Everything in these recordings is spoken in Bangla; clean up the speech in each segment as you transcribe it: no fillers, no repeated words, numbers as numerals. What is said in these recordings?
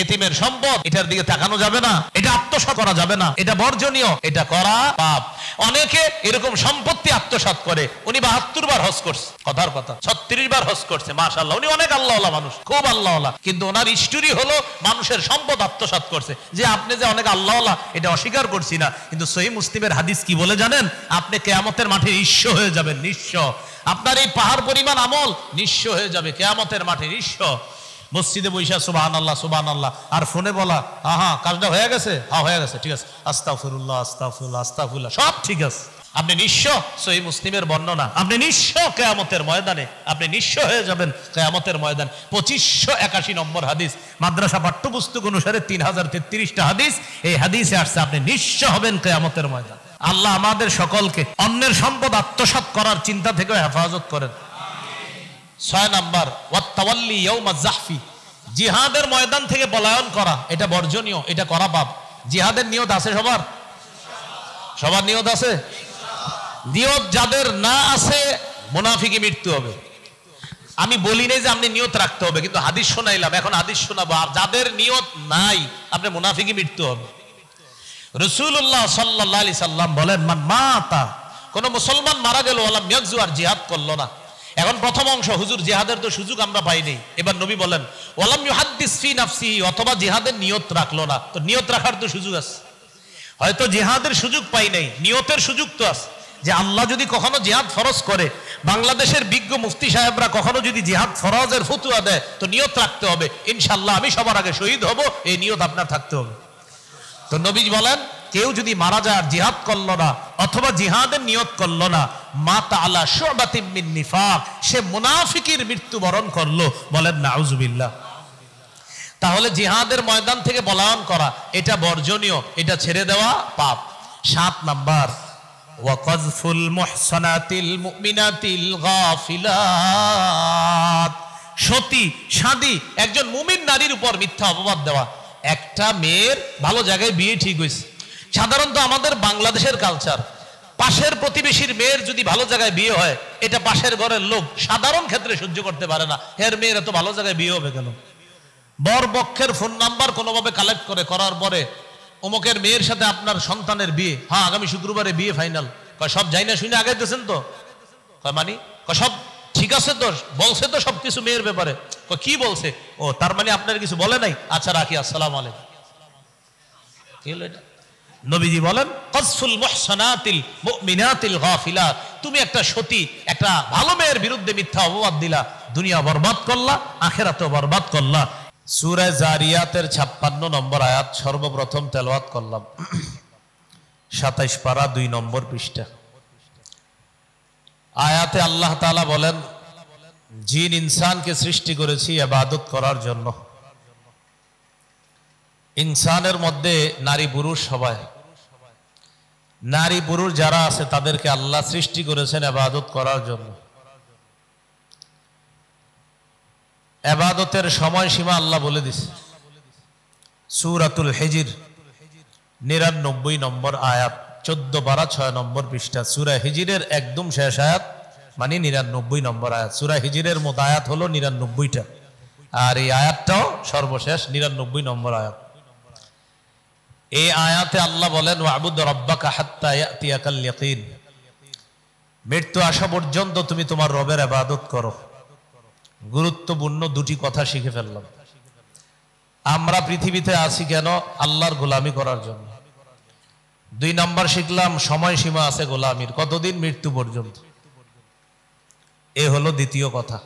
এতিমের সম্পদ, এটার দিকে তাকানো যাবে না, এটা আত্মসাৎ করা যাবে না, এটা বর্জনীয়, এটা করা পাপ। অনেকে এরকম সম্পত্তি আত্মসাৎ করে। উনি 72 বার হজ করছে, কথার কথা 36 বার হজ করছে, মাশাআল্লাহ, উনি অনেক আল্লাহওয়ালা মানুষ, খুব আল্লাহওয়ালা, কিন্তু ওনার স্টোরি হলো মানুষের সম্পদ আত্মসাৎ করছে। যে আপনি যে অনেক আল্লাহওয়ালা এটা অস্বীকার করছি না, কিন্তু সহিহ মুসলিমের হাদিস কি বলে জানেন? আপনি কিয়ামতের মাঠে নিঃস্ব হয়ে যাবেন, নিঃস্ব। আপনার এই পাহাড় পরিমাণ আমল নিঃস্ব হয়ে যাবে কিয়ামতের মাঠে, নিঃস্ব। মসজিদে বৈশা সুবহানাল্লাহ সুবহানাল্লাহ, আর ফোনে বলা কাজটা হয়ে গেছে, হয়ে গেছে, ঠিক আছে, আস্তাগফিরুল্লাহ আস্তাগফিরুল্লাহ আস্তাগফিরুল্লাহ, সব ঠিক আছে। আপনি নিঃস্ব, সহিহ মুসলিমের বর্ণনা, আপনি নিঃস্ব কিয়ামতের ময়দানে, আপনি নিঃস্ব হয়ে যাবেন কিয়ামতের ময়দান। 2581 নম্বর হাদিস, মাদ্রাসা পাঠ্যপুস্তক অনুসারে 3033টা হাদিস, এই হাদিসে আসছে আপনি নিঃস্ব হবেন কিয়ামতের ময়দান। আল্লাহ আমাদের সকলকে অন্যের সম্পদ আত্মসাৎ করার চিন্তা থেকে হেফাজত করেন। 6 নাম্বার, ওয়াত্তাওয়াল্লি ইয়াউমাজ জাহফি, জিহাদের ময়দান থেকে পলায়ন করা, এটা বর্জনীয়, এটা করা পাপ। জিহাদের নিয়ত আছে সবার? সবার নিয়ত আছে? নিয়ত যাদের না আছে মুনাফিকি মৃত্যু হবে। আমি বলি নাই যে আপনি নিয়ত রাখতে হবে, কিন্তু হাদিস শোনাইলাম, এখন হাদিস শোনাবো। আর যাদের নিয়ত নাই আপনি মুনাফিকি মৃত্যু হবে। রাসূলুল্লাহ সাল্লাল্লাহু আলাইহি সাল্লাম বলেন, মান মাতা, কোন মুসলমান মারা গেল ওয়ালাম ইয়াগজু, আর জিহাদ করলো না। এখন প্রথম অংশ, হুজুর জিহাদের তো সুযোগ আমরা পাইনি। এবার নবী বলেন ওয়ালাম ইউহাদ্দিস ফি নাফসিহি, অথবা জিহাদের নিয়ত রাখলো না। তো নিয়ত রাখার তো সুযোগ আছে, হয়তো জিহাদের সুযোগ পাই নাই, নিয়তের সুযোগ তো আছে। যে আল্লাহ যদি কখনো জিহাদ ফরজ করে, বাংলাদেশের বিজ্ঞ মুফতি সাহেবরা কখনো যদি জিহাদ ফরজের ফতোয়া দেয়, তো নিয়ত রাখতে হবে, ইনশাআল্লাহ আমি সবার আগে শহীদ হব, এই নিয়ত আপনার থাকতে হবে। তো নবী বলেন কেউ যদি মারা যায় আর জিহাদ করলো না, অথবা জিহাদের নিয়ত করলো না, মাতা আলা শুবাতিন মিন নিফাক, সে মুনাফিকের মৃত্যুবরণ করলো। বলেন নাউজুবিল্লাহ। তাহলে জিহাদের ময়দান থেকে পলায়ন করা এটা বর্জনীয়, এটা ছেড়ে দেওয়া পাপ। 7 নাম্বার, ওয়া কাযফুল মুহসানাতিল মুমিনাতিল গাফিলাত, সতী সাদী একজন মুমিন নারীর উপর মিথ্যা অপবাদ দেওয়া। একটা মেয়ের ভালো জায়গায় বিয়ে ঠিক হয়েছে, সাধারণত আমাদের বাংলাদেশের কালচার, পাশের প্রতিবেশীর মেয়ের যদি ভালো জায়গায় বিয়ে হয়, এটা পাশের ঘরের লোক সাধারণ ক্ষেত্রে সহ্য করতে পারে না। এর মেয়ের এত ভালো জায়গায় বিয়ে হবে কেন? বর পক্ষের ফোন নাম্বার কোনোভাবে কালেক্ট করার পরে অমুকের মেয়ের সাথে আপনার সন্তানের বিয়ে, আগামী শুক্রবারে বিয়ে ফাইনাল। সব যাই না শুনে আগাইতেছেন তো? মানি সব ঠিক আছে তো, বলছে তো সবকিছু মেয়ের ব্যাপারে? কি বলছে? ও তার মানে আপনার কিছু বলে নাই, আচ্ছা রাখি, আসসালামু আলাইকুম। কি হলো এটা? নবীজি বলেন কাযফুল মুহসানাতিল মুমিনাতিল গাফিলাত, তুমি একটা সতী, একটা ভালো মেয়ের বিরুদ্ধে মিথ্যা অপবাদ দিলা, দুনিয়া বরবাদ করলা, আখিরাতও বরবাদ করলা। সূরা জারিয়াতের 56 নম্বর আয়াত সর্বপ্রথম তেলাওয়াত করলাম, 27 পারা 2 নম্বর পৃষ্ঠা। আয়াতে আল্লাহ তাআলা বলেন, জিন ইনসানকে সৃষ্টি করেছি ইবাদত করার জন্য। ইনসানের মধ্যে নারী পুরুষ সবাই, নারী পুরুষ যারা আছে তাদেরকে আল্লাহ সৃষ্টি করেছেন ইবাদত করার জন্য। ইবাদতের সময়সীমা আল্লাহ বলে দিয়েছে। সূরাতুল হিজর 99 নম্বর আয়াত, 14 পারা 6 নম্বর পৃষ্ঠা। সূরা হিজরের একদম শেষ আয়াত, মানে 99 নম্বর আয়াত। সূরা হিজরের মোট আয়াত হলো 99টা, আর এই আয়াতটাও সর্বশেষ 99 নম্বর আয়াত। এই আয়াতে আল্লাহ বলেন ওয়াবুদ রাব্বাকা হাত্তা ইয়াতিয়াকাল ইয়াকিন, মৃত্যু আসা পর্যন্ত তুমি তোমার রবের ইবাদত করো। গুরুত্বপূর্ণ দুটি কথা শিখে ফেললাম। আমরা পৃথিবীতে আছি কেন? আল্লাহর গোলামি করার জন্য। 2 নাম্বার শিখলাম সময়সীমা আছে গোলামির, কতদিন? মৃত্যু পর্যন্ত। এ হলো দ্বিতীয় কথা।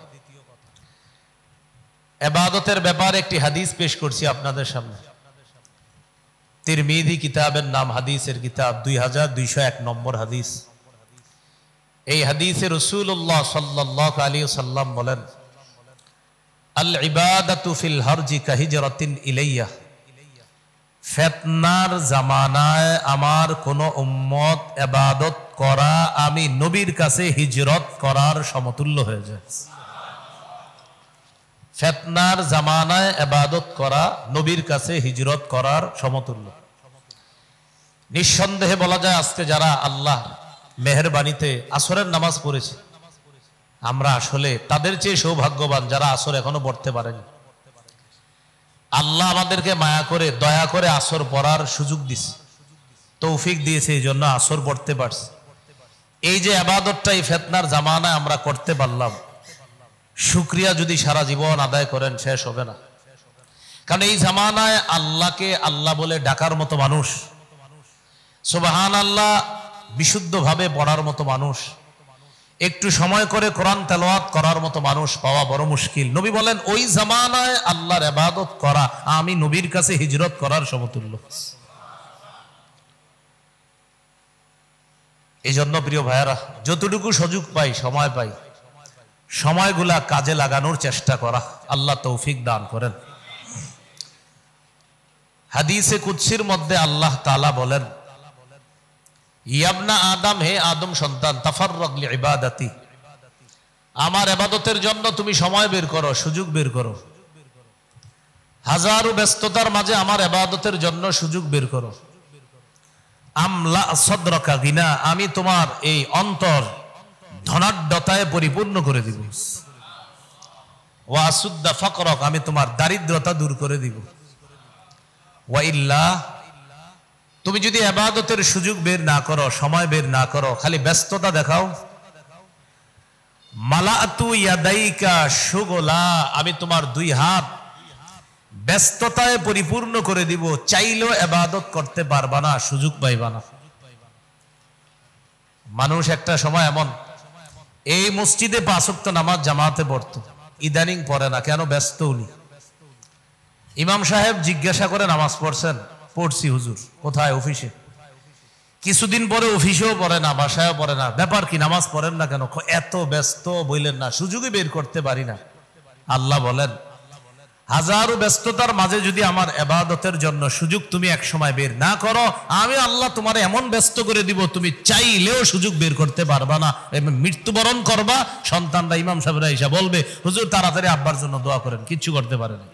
ইবাদতের ব্যাপারে একটি হাদিস পেশ করছি আপনাদের সামনে। তিরমিজি কিতাবের নাম, হাদিসের কিতাব, 2201 নম্বর হাদিস। এই হাদিসে রাসূলুল্লাহ সাল্লাল্লাহু আলাইহি ওয়াসাল্লাম বলেন, আল ইবাদাতু ফিল হারজি কাহিজরাতিন ইলাইয়া, ফিতনার জামানায় আমার কোন উম্মত ইবাদত করা আমি নবীর কাছে হিজরত করার সমতুল্য হয়ে যায়। ফিতনার জামানায় ইবাদত করা নবীর কাছে হিজরত করার সমতুল্য। নিঃসন্দেহে বলা যায় আজকে যারা আল্লাহ মেহেরবানিতে আসরের নামাজ পড়েছে, আমরা আসলে তাদের চেয়ে সৌভাগ্যবান যারা আসর এখনো পড়তে পারেনি। আল্লাহ আমাদেরকে মায়া করে দয়া করে আসর পড়ার সুযোগ দিছে, তৌফিক দিয়েছে, এই জন্য আসর পড়তে পারছি। এই যে ইবাদতটা এই ফিতনার জামানায় আমরা করতে পারলাম, শুকরিয়া যদি সারা জীবন আদায় করেন শেষ হবে না। কারণ এই জামানায় আল্লাহকে আল্লাহ বলে ডাকার মতো মানুষ, সুবহানাল্লাহ বিশুদ্ধভাবে পড়ার মতো মানুষ, একটু সময় করে কোরআন তেলাওয়াত করার মতো মানুষ পাওয়া বড় মুশকিল। নবী বলেন ওই জামানায় আল্লাহর ইবাদত করা আমি নবীর কাছে হিজরত করার সমতুল্য। এই জন্য প্রিয় ভাইয়েরা, যতটুকু সুযোগ পাই, সময় পাই, সময়গুলা কাজে লাগানোর চেষ্টা করা। আল্লাহ তৌফিক দান করেন। হাদিসে কুদসির মধ্যে আল্লাহ তাআলা বলেন, ইয়াবনা আদম, হে আদম সন্তান, তাফাররাগ লিইবাদাতি, আমার ইবাদতের জন্য তুমি সময় বের করো, সুযোগ বের করো। হাজারো ব্যস্ততার মাঝে আমার ইবাদতের জন্য সুযোগ বের করো। আমলা সদরকা গিনা, আমি তোমার এই অন্তর ধনাঢ্যতায় পরিপূর্ণ করে দিব। ওয়া আসুদ্দা ফাকরক, আমি তোমার দারিদ্রতা দূর করে দিব। ওয়া ইল্লা, তুমি যদি ইবাদতের সুযোগ বের না করো, সময় বের না করো, খালি ব্যস্ততা দেখাও, মালাতু ইয়াদাইকা শুগলা, আমি তোমার দুই হাত ব্যস্ততায় পরিপূর্ণ করে দিব, চাইলেও ইবাদত করতে পারবা না, সুযোগ পাইবা না। মানুষ একটা সময় এমন এই মসজিদে 5 ওয়াক্ত নামাজ জামাতে পড়তো, ইদানিং পড়ে না, কেন? ব্যস্ত উনি। ইমাম সাহেব জিজ্ঞাসা করে নামাজ পড়ছেন, পড়ছি হুজুর। কোথায়? অফিসে। কিছুদিন পরে অফিসেও পড়ে না, বাসায়ও পড়ে না। ব্যাপার কি, নামাজ পড়েন না কেন? এত ব্যস্ত, বললেন না, সুযোগই বের করতে পারি না। আল্লাহ বলেন, হাজারো ব্যস্ততার মাঝে যদি আমার ইবাদতের জন্য সুযোগ তুমি এক সময় বের না করো, আমি আল্লাহ তোমার এমন ব্যস্ত করে দিব, তুমি চাইলেও সুযোগ বের করতে পারবা না। মৃত্যুবরণ করবা, সন্তানরা, ইমাম সাহেবরা এসে বলবে, হুজুর তাড়াতাড়ি আব্বার জন্য দোয়া করেন, কিচ্ছু করতে পারে না।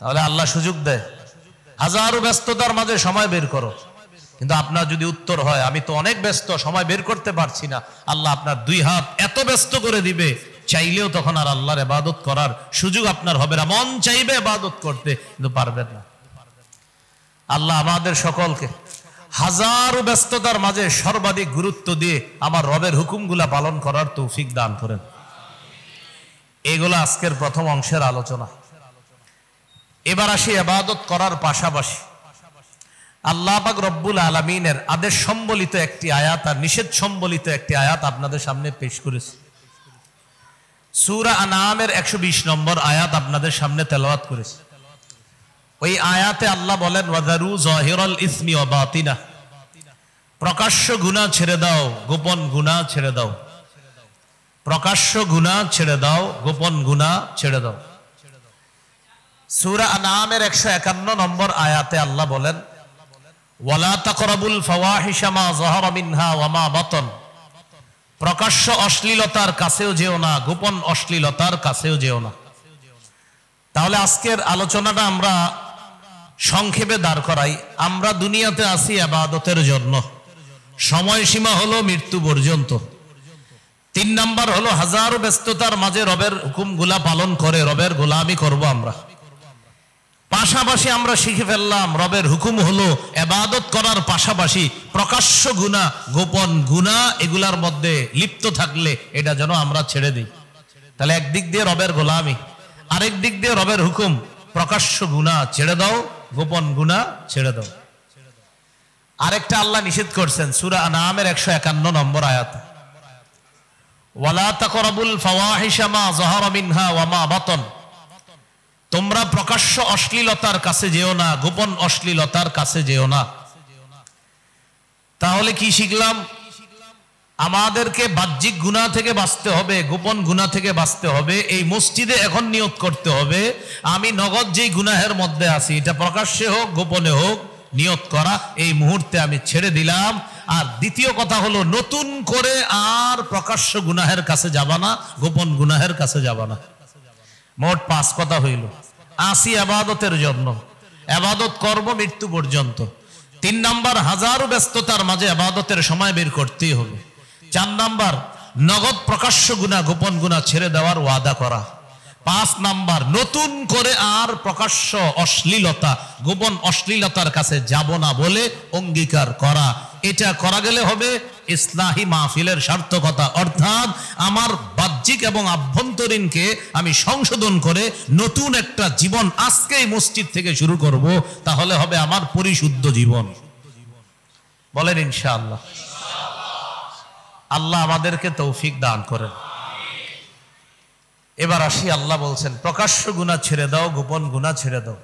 তাহলে আল্লাহ সুযোগ দেয়, হাজারো ব্যস্ততার মাঝে সময় বের করো। কিন্তু আপনার যদি উত্তর হয়, আমি তো অনেক ব্যস্ত, সময় বের করতে পারছি না, আল্লাহ আপনার দুই হাত এত ব্যস্ত করে দিবে, চাইলেও তখন আর আল্লাহর ইবাদত করার সুযোগ আপনার হবে না। মন চাইবে ইবাদত করতে, কিন্তু পারবেন না। আল্লাহ আমাদের সকলকে হাজারো ব্যস্ততার মাঝে সর্বাধিক গুরুত্ব দিয়ে আমার রবের হুকুমগুলা পালন করার তৌফিক দান করেন। এগুলো আজকের প্রথম অংশের আলোচনা। এবার আসি ইবাদত করার পাশাপাশি আল্লাহ পাক রব্বুল আলামিনের আদেশ সম্বলিত একটি আয়াত আর নিষেধ সম্বলিত একটি আয়াত আপনাদের সামনে পেশ করেছি। সূরা আনআমের 120 নম্বর আয়াত আপনাদের সামনে তেলাওয়াত করেছি। ওই আয়াতে আল্লাহ বলেন, ওয়াযারু যাহিরাল ইসমি ওয়া বাতিনা, প্রকাশ্য গুনাহ ছেড়ে দাও, গোপন গুনাহ ছেড়ে দাও। প্রকাশ্য গুনাহ ছেড়ে দাও, গোপন গুনাহ ছেড়ে দাও। সূরা আনআমের 151 নম্বর আয়াতে আল্লাহ বলেন, ওয়ালা তাকরাবুল ফাওয়াহিশা মা যাহারা মিনহা ওয়া মা বাতান, প্রকাশ্য অশ্লীলতার কাছেও যেও না, গোপন অশ্লীলতার কাছেও যেও না। তাহলে আজকের আলোচনাটা আমরা সংক্ষেপে দাঁড় করাই। আমরা দুনিয়াতে আছি ইবাদতের জন্য, সময়সীমা হলো মৃত্যু পর্যন্ত। 3 নাম্বার হলো হাজারো ব্যস্ততার মাঝে রবের হুকুমগুলা পালন করে রবের গোলামি করব আমরা। পাশাপাশি আমরা শিখে ফেললাম রবের হুকুম হলো ইবাদত করার পাশাপাশি প্রকাশ্য গুনাহ, গোপন গুনাহ এগুলার মধ্যে লিপ্ত থাকলে এটা যেন আমরা ছেড়ে দিই। তাহলে একদিক দিয়ে রবের গোলামি, আরেক দিক দিয়ে রবের হুকুম, প্রকাশ্য গুনাহ ছেড়ে দাও, গোপন গুনাহ ছেড়ে দাও। আরেকটা আল্লাহ নিষেধ করছেন সূরা আনআমের 151 নম্বর আয়াত, ওয়ালা তাকরাবুল ফাওয়াহিশা মা যাহারা মিনহা ওয়া মা বাতান, তোমরা প্রকাশ্য অশ্লীলতার কাছে যেও না, গোপন অশ্লীলতার কাছে যেও না। তাহলে কি শিখলাম? আমাদেরকে বাহ্যিক গুনাহ থেকে বাঁচতে হবে, গোপন গুনাহ থেকে বাঁচতে হবে। এই মসজিদে এখন নিয়ত করতে হবে, আমি নগদ যেই গুনাহের মধ্যে আছি, এটা প্রকাশ্যে হোক গোপনে হোক, নিয়ত করা এই মুহূর্তে আমি ছেড়ে দিলাম। আর দ্বিতীয় কথা হলো, নতুন করে আর প্রকাশ্য গুনাহের কাছে যাবা না, গোপন গুনাহের কাছে যাবা না। মোট 5 কথা হইল। আসি ইবাদতের জন্য, ইবাদত করব মৃত্যু পর্যন্ত। 3 নাম্বার, হাজারো ব্যস্ততার মাঝে ইবাদতের সময় বের করতেই হবে। 4 নাম্বার, নগদ প্রকাশ্য গুনাহ, গোপন গুনাহ ছেড়ে দেওয়ার ওয়াদা করা। 5 নাম্বার, নতুন করে আর প্রকাশ্য অশ্লীলতা, গোপন অশ্লীলতার কাছে যাব না বলে অঙ্গীকার করা। এটা করা গেলে হবে ইসলাহি মাহফিলের সার্থকতা, অর্থাৎ আমার বাহ্যিক এবং আভ্যন্তরীণকে আমি সংশোধন করে নতুন একটা জীবন আজকেই মসজিদ থেকে শুরু করব, তাহলে হবে আমার পরিশুদ্ধ জীবন। বলেন ইনশাআল্লাহ। আল্লাহ আমাদেরকে তৌফিক দান করেন। এবার আসি, আল্লাহ বলছেন প্রকাশ্য গুনাহ ছেড়ে দাও, গোপন গুনাহ ছেড়ে দাও।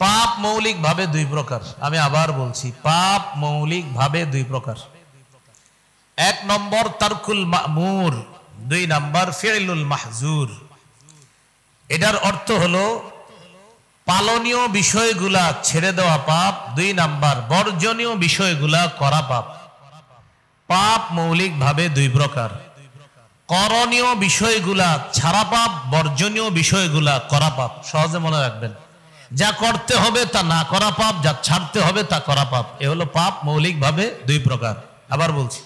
পাপ মৌলিক ভাবে 2 প্রকার। আমি আবার বলছি, পাপ মৌলিক ভাবে 2 প্রকার। 1 নম্বর তারকুল মা'মুর, 2 নম্বর ফি'লুল মাহজুর। এটার অর্থ হলো পালনীয় বিষয়গুলা ছেড়ে দেওয়া পাপ, 2 নম্বর বর্জনীয় বিষয়গুলা করা পাপ। পাপ মৌলিক ভাবে 2 প্রকার। করণীয় বিষয়গুলা ছাড়া পাপ, বর্জনীয় বিষয়গুলা করা পাপ। সহজে মনে রাখবেন, যা করতে হবে তা না করা পাপ, যা ছাড়তে হবে তা করা পাপ। এ হলো পাপ মৌলিক ভাবে 2 প্রকার। আবার বলছি,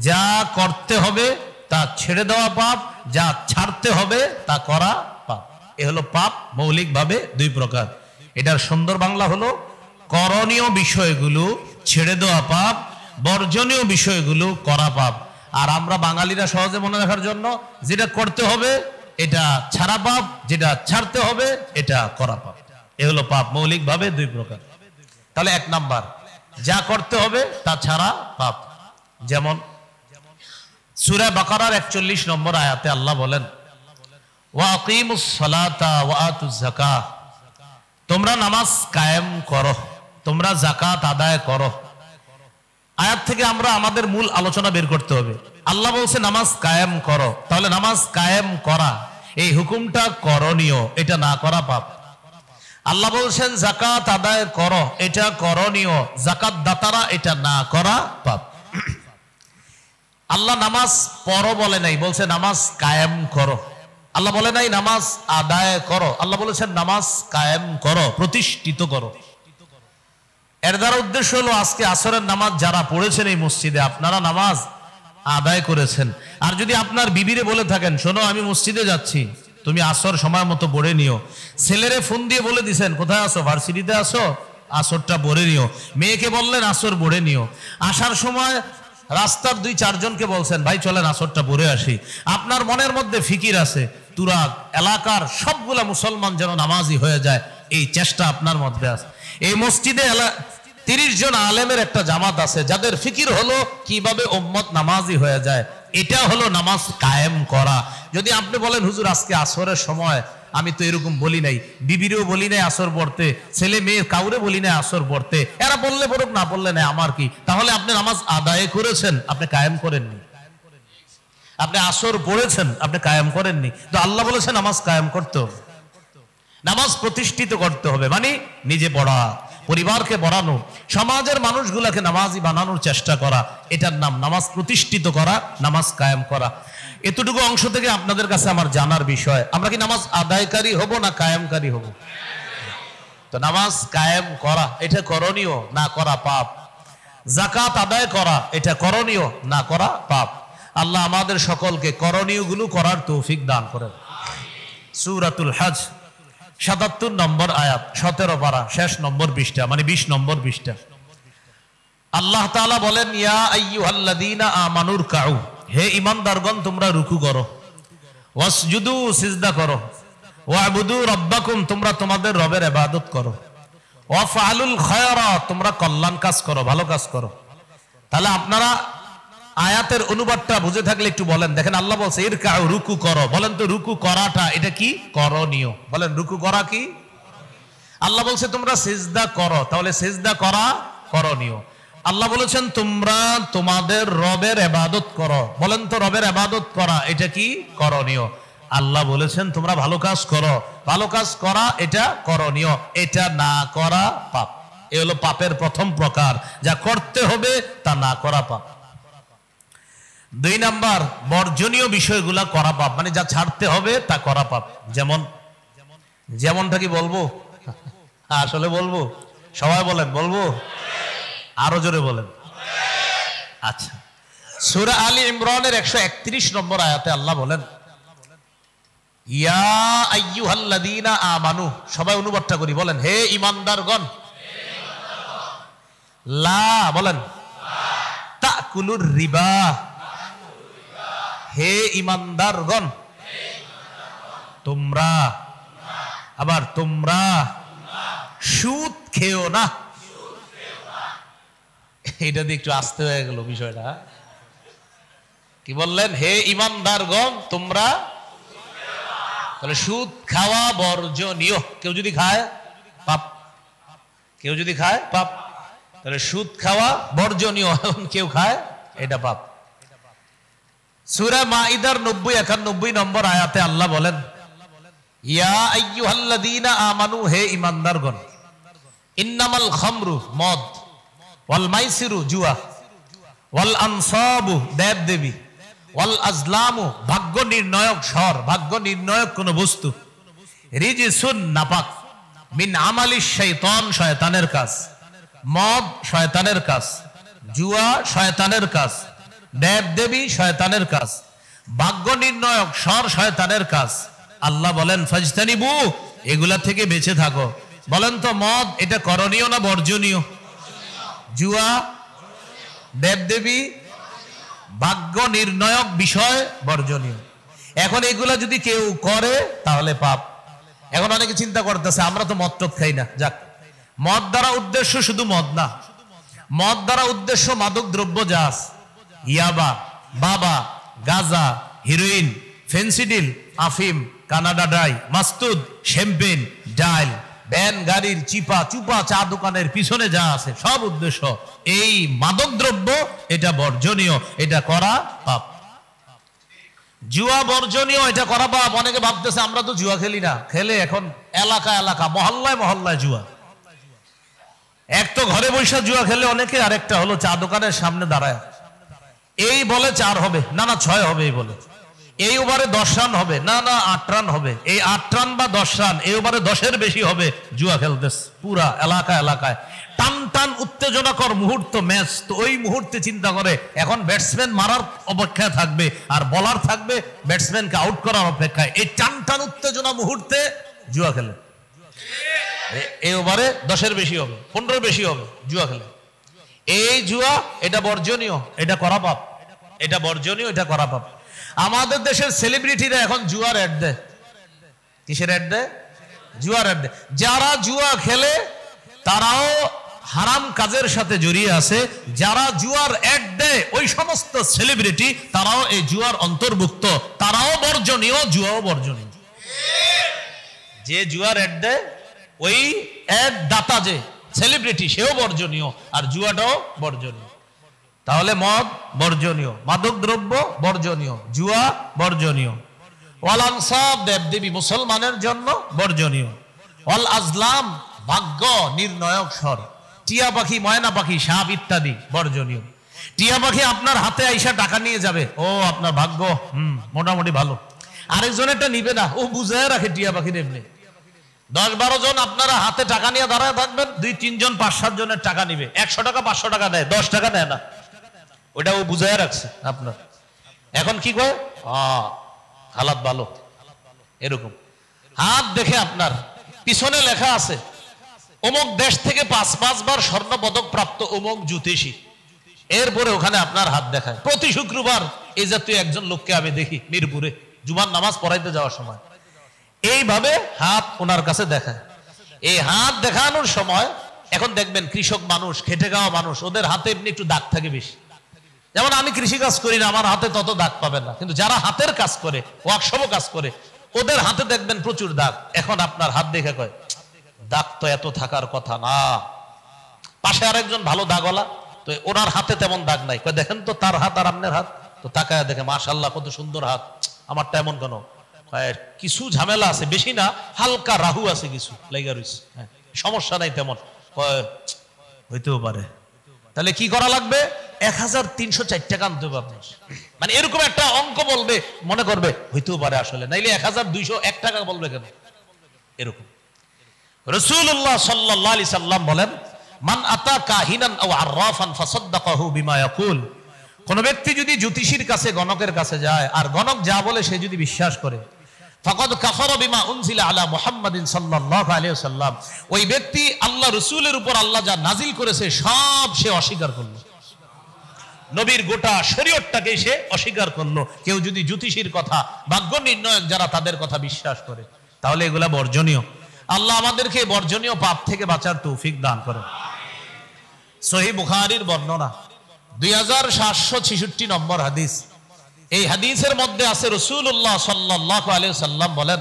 যা করতে হবে তা ছেড়ে দেওয়া পাপ, যা ছাড়তে হবে তা করা পাপ। এ হলো পাপ মৌলিক ভাবে 2 প্রকার। এটার সুন্দর বাংলা হলো করণীয় বিষয়গুলো ছেড়ে দেওয়া পাপ, বর্জনীয় বিষয়গুলো করা পাপ। আর আমরা বাঙালিরা সহজে মনে রাখার জন্য যেটা করতে হবে এটা ছাড়া পাপ, যেটা ছাড়তে হবে এটা করা পাপ। এ হলো পাপ মৌলিক ভাবে 2 প্রকার। তাহলে 1 নাম্বার, যা করতে হবে তা ছাড়া পাপ। যেমন সূরা বাকারার 41 নম্বর আয়াতে আল্লাহ বলেন, ওয়া আকিমুস সালাতা ওয়া আতুজ যাকাহ, তোমরা নামাজ কায়েম করো, তোমরা যাকাত আদায় করো। আয়াত থেকে আমরা আমাদের মূল আলোচনা বের করতে হবে। আল্লাহ বলছে নামাজ কায়েম করো, তাহলে নামাজ কায়েম করা এই হুকুমটা করণীয়, এটা না করা পাপ। আল্লাহ বলছেন যাকাত আদায় করো, এটা করণীয়, যাকাত দাতারা এটা না করা পাপ। আল্লাহ নামাজ পড়ো বলে নাই, বলছে নামাজ কায়েম করো। আল্লাহ বলে নাই নামাজ আদায় করো, আল্লাহ বলেছেন নামাজ কায়েম করো, প্রতিষ্ঠিত করো। এর দ্বারা উদ্দেশ্য হলো আজকে আসরের নামাজ যারা পড়েছেন এই মসজিদে, আপনারা নামাজ আদায় করেছেন। আর যদি আপনার বিবিরে বলে থাকেন, শোনো আমি মসজিদে যাচ্ছি, তুমি আসর সময় মতো পড়ে নিও। ছেলেরে ফোন দিয়ে বলে দিছেন কোথায় আসো, ভার্সিটিতে আসো, আসরটা পড়ে নিও। মেয়েকে বললেন আসর পড়ে নিও। আসার সময় রাস্তার 2-4 জনকে বলছেন ভাই চলেন আসরটা পড়ে আসি। আপনার মনের মধ্যে ফিকির আছে তুরাগ এলাকার সবগুলা মুসলমান যেন নামাজি হয়ে যায়, এই চেষ্টা আপনার মধ্যে আছে। এই মসজিদে 30 জন আলেমের একটা জামাত আছে যাদের ফিকির হলো কিভাবে উম্মত নামাজি হয়ে যায়। এটা হলো নামাজ কায়েম করা। যদি আপনি বলেন হুজুর আজকে আসরের সময় আমি তো এরকম বলি নাই, বিবিরেও বলি নাই আসর পড়তে, ছেলে মেয়ে কাউরে বলি নাই আসর পড়তে, এরা বললে পড়ুক না বললে নাই আমার কি। তাহলে আপনি নামাজ আদায় করেছেন, আপনি কায়েম করেননি। আপনি আসর পড়েছেন, আপনি কায়েম করেননি। তো আল্লাহ বলেছেন নামাজ কায়েম করতে হবে, নামাজ প্রতিষ্ঠিত করতে হবে। মানে নিজে পড়া, পরিবারকে পড়ানো, সমাজের মানুষগুলাকে নামাজি বানানোর চেষ্টা করা, এটার নাম নামাজ প্রতিষ্ঠিত করা, নামাজ কায়েম করা। এতটুকু অংশ থেকে আপনাদের কাছে আমার জানার বিষয়, আমরা কি নামাজ আদায়কারী হব না কায়েমকারী হব? তো নামাজ কায়েম করা এটা করণীয়, না করা পাপ। যাকাত আদায় করা এটা করণীয়, না করা পাপ। আল্লাহ আমাদের সকলকে করণীয়গুলো করার তৌফিক দান করেন। সূরাতুল হজ 77 নম্বর আয়াত, 17 পারা, শেষ নম্বর পৃষ্ঠা, মানে 20 নম্বর পৃষ্ঠা। আল্লাহ তাআলা বলেন ইয়া আইয়ুহাল্লাযীনা আমানুর কাউ, হে ঈমানদারগণ তোমরা রুকু করো, ওয়াসজুদু সিজদা করো, ওয়াবুদু রাব্বাকুম তোমরা তোমাদের রবের ইবাদত করো, ওয়াফআলুল খায়রা তোমরা কল্যাণ কাজ করো, ভালো কাজ করো। তাহলে আপনারা আয়াতের অনুবাদটা বুঝে থাকলে একটু বলেন। দেখেন আল্লাহ বলছে এর কাউ রুকু করো, বলেন তো রুকু করাটা এটা কি? করণীয়। বলেন রুকু করা কি? আল্লাহ বলছে তোমরা সিজদা করো, তাহলে সিজদা করা করণীয়। আল্লাহ বলেছেন তোমরা তোমাদের রবের ইবাদত করো, বলেন তো রবের ইবাদত করা এটা কি? করণীয়। আল্লাহ বলেছেন তোমরা ভালো কাজ করো, ভালো কাজ করা এটা করণীয়, এটা না করা পাপ। এ হলো পাপের প্রথম প্রকার, যা করতে হবে তা না করা পাপ। 2 নাম্বার বর্জনীয় বিষয়গুলা করা পাপ, মানে যা ছাড়তে হবে তা করা পাপ। যেমনটা কি বলবো? আসলে বলবো? সবাই বলেন বলবো, আরো জোরে বলেন। আচ্ছা, সূরা আলী ইমরানের 131 নম্বর আয়াতে আল্লাহ বলেন ইয়া আইয়ুহাল্লাযীনা আমানু, সবাই অনুবাদটা করি, বলেন হে ঈমানদারগণ। লা বলেন তাকুলুর রিবা, হে ঈমানদারগণ তোমরা, আবার তোমরা সুদ খেও না। এটা দিয়ে একটু আস্তে হয়ে গেল বিষয়টা। কি বললেন? হে ঈমানদারগণ তোমরা, তাহলে সুদ খাওয়া বর্জনীয়। কেউ যদি খায় পাপ, কেউ যদি খায় পাপ, তাহলে সুদ খাওয়া বর্জনীয়। এখন কেউ খায় এটা পাপ। সূরা মাইদার 90-91 নম্বর আয়াতে আল্লাহ বলেন ইয়া আইয়ুহাল্লাযীনা আমানু, হে ঈমানদারগণ, ইন্নামাল খামরু মদ, ওয়াল মাইসিরু জুয়া, ওয়াল আনসাবু দেব দেবী, ওয়াল আজলামু ভাগ্য নির্ণয়ক স্বর, ভাগ্য নির্ণয়ক কোন বস্তু, রিজিসুন নাপাক, মিন আমালিশ শাইতান শয়তানের কাজ। মদ শয়তানের কাজ, জুয়া শয়তানের কাজ, দেব দেবী শয়তানের কাজ, ভাগ্য নির্ণয়ক স্বর শয়তানের কাজ। আল্লাহ বলেন ফাজতানিবু, এগুলা থেকে বেঁচে থাকো। বলেন তো মদ এটা করণীয় না বর্জনীয়? জুয়া, দেবদেবী, ভাগ্য নির্ণয়ক বিষয় বর্জনীয়। এখন এগুলা যদি কেউ করে তাহলে পাপ। এখন অনেকে চিন্তা করতেছে আমরা তো মদ টদ খাই না, যাক। মদ দ্বারা উদ্দেশ্য শুধু মদ না, মদ দ্বারা উদ্দেশ্য মাদক দ্রব্য যা আছে, ইয়াবা, বাবা, গাজা, হিরোইন, ফেন্সিডিল, আফিম, কানাডা ড্রাই, মাস্তুদ, শ্যাম্পেন, ডাইল, ভ্যান গাড়ির চিপা চুপা, চা দোকানের পিছনে যা আছে সব উদ্দেশ্য এই মাদক দ্রব্য, এটা বর্জনীয়, এটা করা পাপ। জুয়া বর্জনীয়, এটা করা পাপ। অনেকে ভাবতেছে আমরা তো জুয়া খেলি না, খেলে এখন এলাকা এলাকা, মহল্লায় মহল্লায় জুয়া। এক তো ঘরে বৈশা জুয়া খেলে অনেকে, আর একটা হলো চা দোকানের সামনে দাঁড়ায়, এই বলে 4 হবে, না না 6 হবে, এই বলে এই ওভারে 10 রান হবে, না না 8 রান হবে, এই 8 রান বা 10 রান, এই ওভারে 10-এর বেশি হবে, জুয়া খেলতেছে পুরা এলাকা এলাকায়। টান টান উত্তেজনাকর মুহূর্ত ম্যাচ, তো ওই মুহূর্তে চিন্তা করে এখন ব্যাটসম্যান মারার অপেক্ষায় থাকবে আর বলার থাকবে ব্যাটসম্যানকে আউট করার অপেক্ষায়। এই টান টান উত্তেজনা মুহূর্তে জুয়া খেলে, এই ওভারে 10-এর বেশি হবে, 15-এর বেশি হবে, জুয়া খেলে। এই জুয়া, এটা বর্জনীয়, এটা করা পাপ, এটা বর্জনীয়, এটা করা পাপ। আমাদের দেশের সেলিব্রিটিরা এখন জুয়ার অ্যাড দেয়। কিসের অ্যাড দেয়? জুয়ার অ্যাড দেয়। যারা জুয়া খেলে তারাও হারাম কাজের সাথে জড়িয়ে আছে, যারা জুয়ার অ্যাড দেয় ওই সমস্ত সেলিব্রিটি তারাও এই জুয়ার অন্তর্ভুক্ত, তারাও বর্জনীয়, জুয়াও বর্জনীয়। যে জুয়ার অ্যাড দেয় ওই অ্যাড দাতা যে সেলিব্রিটি সেও বর্জনীয়, আর জুয়াটাও বর্জনীয়। তাহলে মদ বর্জনীয়, মাদক দ্রব্য বর্জনীয়, জুয়া বর্জনীয়, ওয়াল আনসাব দেবদেবী মুসলমানের জন্য বর্জনীয়, ওয়াল আজলাম ভাগ্য নির্ণয়ক স্বর, টিয়া পাখি, ময়না পাখি, সাপ ইত্যাদি বর্জনীয়। টিয়া পাখি আপনার হাতে আইসা টাকা নিয়ে যাবে, ও আপনার ভাগ্য মোটামুটি ভালো। আরেকজনেরটা নিবে না, ও বুঝায় রাখে টিয়া পাখির। এমনি 10-12 জন আপনারা হাতে টাকা নিয়ে দাঁড়ায় থাকবেন, 2-3 জন 5-7 জনের টাকা নিবে, 100 টাকা 500 টাকা দেয়, 10 টাকা নেয় না, ওটা ও বুঝায় রাখছে আপনার। এখন কি কয় হালাত ভালো, এরকম হাত দেখে আপনার পিছনে লেখা আছে অমুক দেশ থেকে 5 বার স্বর্ণ পদক প্রাপ্ত অমুক জ্যোতিষী, এরপরে ওখানে আপনার হাত দেখায়। প্রতি শুক্রবার এই জাতীয় একজন লোককে আমি দেখি মিরপুরে জুমার নামাজ পড়াইতে যাওয়ার সময় এইভাবে হাত ওনার কাছে দেখায়। এই হাত দেখানোর সময় এখন দেখবেন কৃষক মানুষ, খেটে খাওয়া মানুষ, ওদের হাতে এমনি একটু দাগ থাকে বেশি। যেমন আমি কৃষি কাজ করি না, আমার হাতে তত দাগ পাবেন না, কিন্তু যারা হাতের কাজ করে, ওয়ার্কশপও কাজ করে, ওদের হাতে দেখবেন প্রচুর দাগ। এখন আপনার হাত দেখে কয় দাগ তো এত থাকার কথা না। পাশে আরেকজন ভালো দাগওয়ালা, তো ওনার হাতে তেমন দাগ নাই, কয় দেখেন তো তার হাত আর আপনার হাত, তো তাকায় দেখে মাশাআল্লাহ কত সুন্দর হাত, আমারটা এমন কেন? কিছু ঝামেলা আছে, বেশি না, হালকা রাহু আছে, কিছু লেগে রয়েছে, সমস্যা নাই তেমন। হইতেও পারে। তাহলে কি করা লাগবে? 1304 টাকা আনতে হবে আপনার। মানে এরকম একটা অঙ্ক বলবে, মনে করবে হইতেও পারে আসলে, নাইলে 1201 টাকা বলবে কেন? এরকম। রাসূলুল্লাহ সাল্লাল্লাহু আলাইহি সাল্লাম বলেন মান আতা কাহিনান আও আররাফান ফাসাদ্দাকাহু বিমা ইয়াকুল, কোন ব্যক্তি যদি জ্যোতিষীর কাছে, গণকের কাছে যায় আর গণক যা বলে সে যদি বিশ্বাস করে, ফাকাদ কাফারা বিমা উনজিলা আলা মুহাম্মাদিন সাল্লাল্লাহু আলাইহি ওয়াসাল্লাম, ওই ব্যক্তি আল্লাহ রাসূলের উপর আল্লাহ যা নাজিল করেছে সব সে অস্বীকার করলো। নবীর গোটা শরীয়তটাকে সে অস্বীকার করলো। কেউ যদি জ্যোতিষীর কথা, ভাগ্য নির্ণয়ক যারা, তাদের কথা বিশ্বাস করে, তাহলে এগুলা বর্জনীয়। আল্লাহ আমাদেরকে বর্জনীয় পাপ থেকে বাঁচার তৌফিক দান করেন। সহিহ বুখারীর বর্ণনা 2766 নম্বর হাদিস। এই হাদিসের মধ্যে আছে রাসূলুল্লাহ সাল্লাল্লাহু আলাইহি ওয়াসাল্লাম বলেন,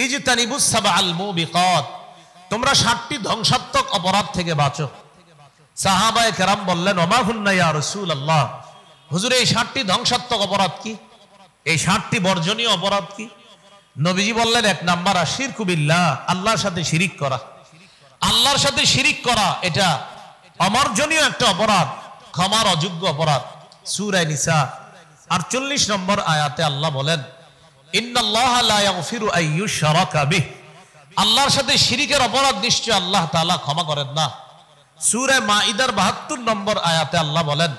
ইজতানিবুস সাবআল মুবিকাত, তোমরা 7টি ধ্বংসাত্মক অপরাধ থেকে বাঁচো। সাহাবায়ে কেরাম বললেন, ওমা হুন্না ইয়া রাসূলুল্লাহ, হুজুর এই 7টি ধ্বংসাত্মক অপরাধ কি? এই 7টি বর্জনীয় অপরাধ কি? নবীজি বললেন, 1 নাম্বার আশিরকু বিল্লাহ, আল্লাহর সাথে শিরিক করা। আল্লাহর সাথে শিরিক করা এটা অমার্জনীয় একটা অপরাধ, ক্ষমার অযোগ্য অপরাধ। সূরা নিসা 48 নম্বর আয়াতে আল্লাহ বলেন, ইন্নাল্লাহা লা ইয়াগফিরু আইয়ুশরাকা বিহি, আল্লাহর সাথে শিরিকের অপরাধ নিশ্চয় আল্লাহ তাআলা ক্ষমা করেন না। সূরা মাঈদার 72 নম্বর আয়াতে আল্লাহ বলেন,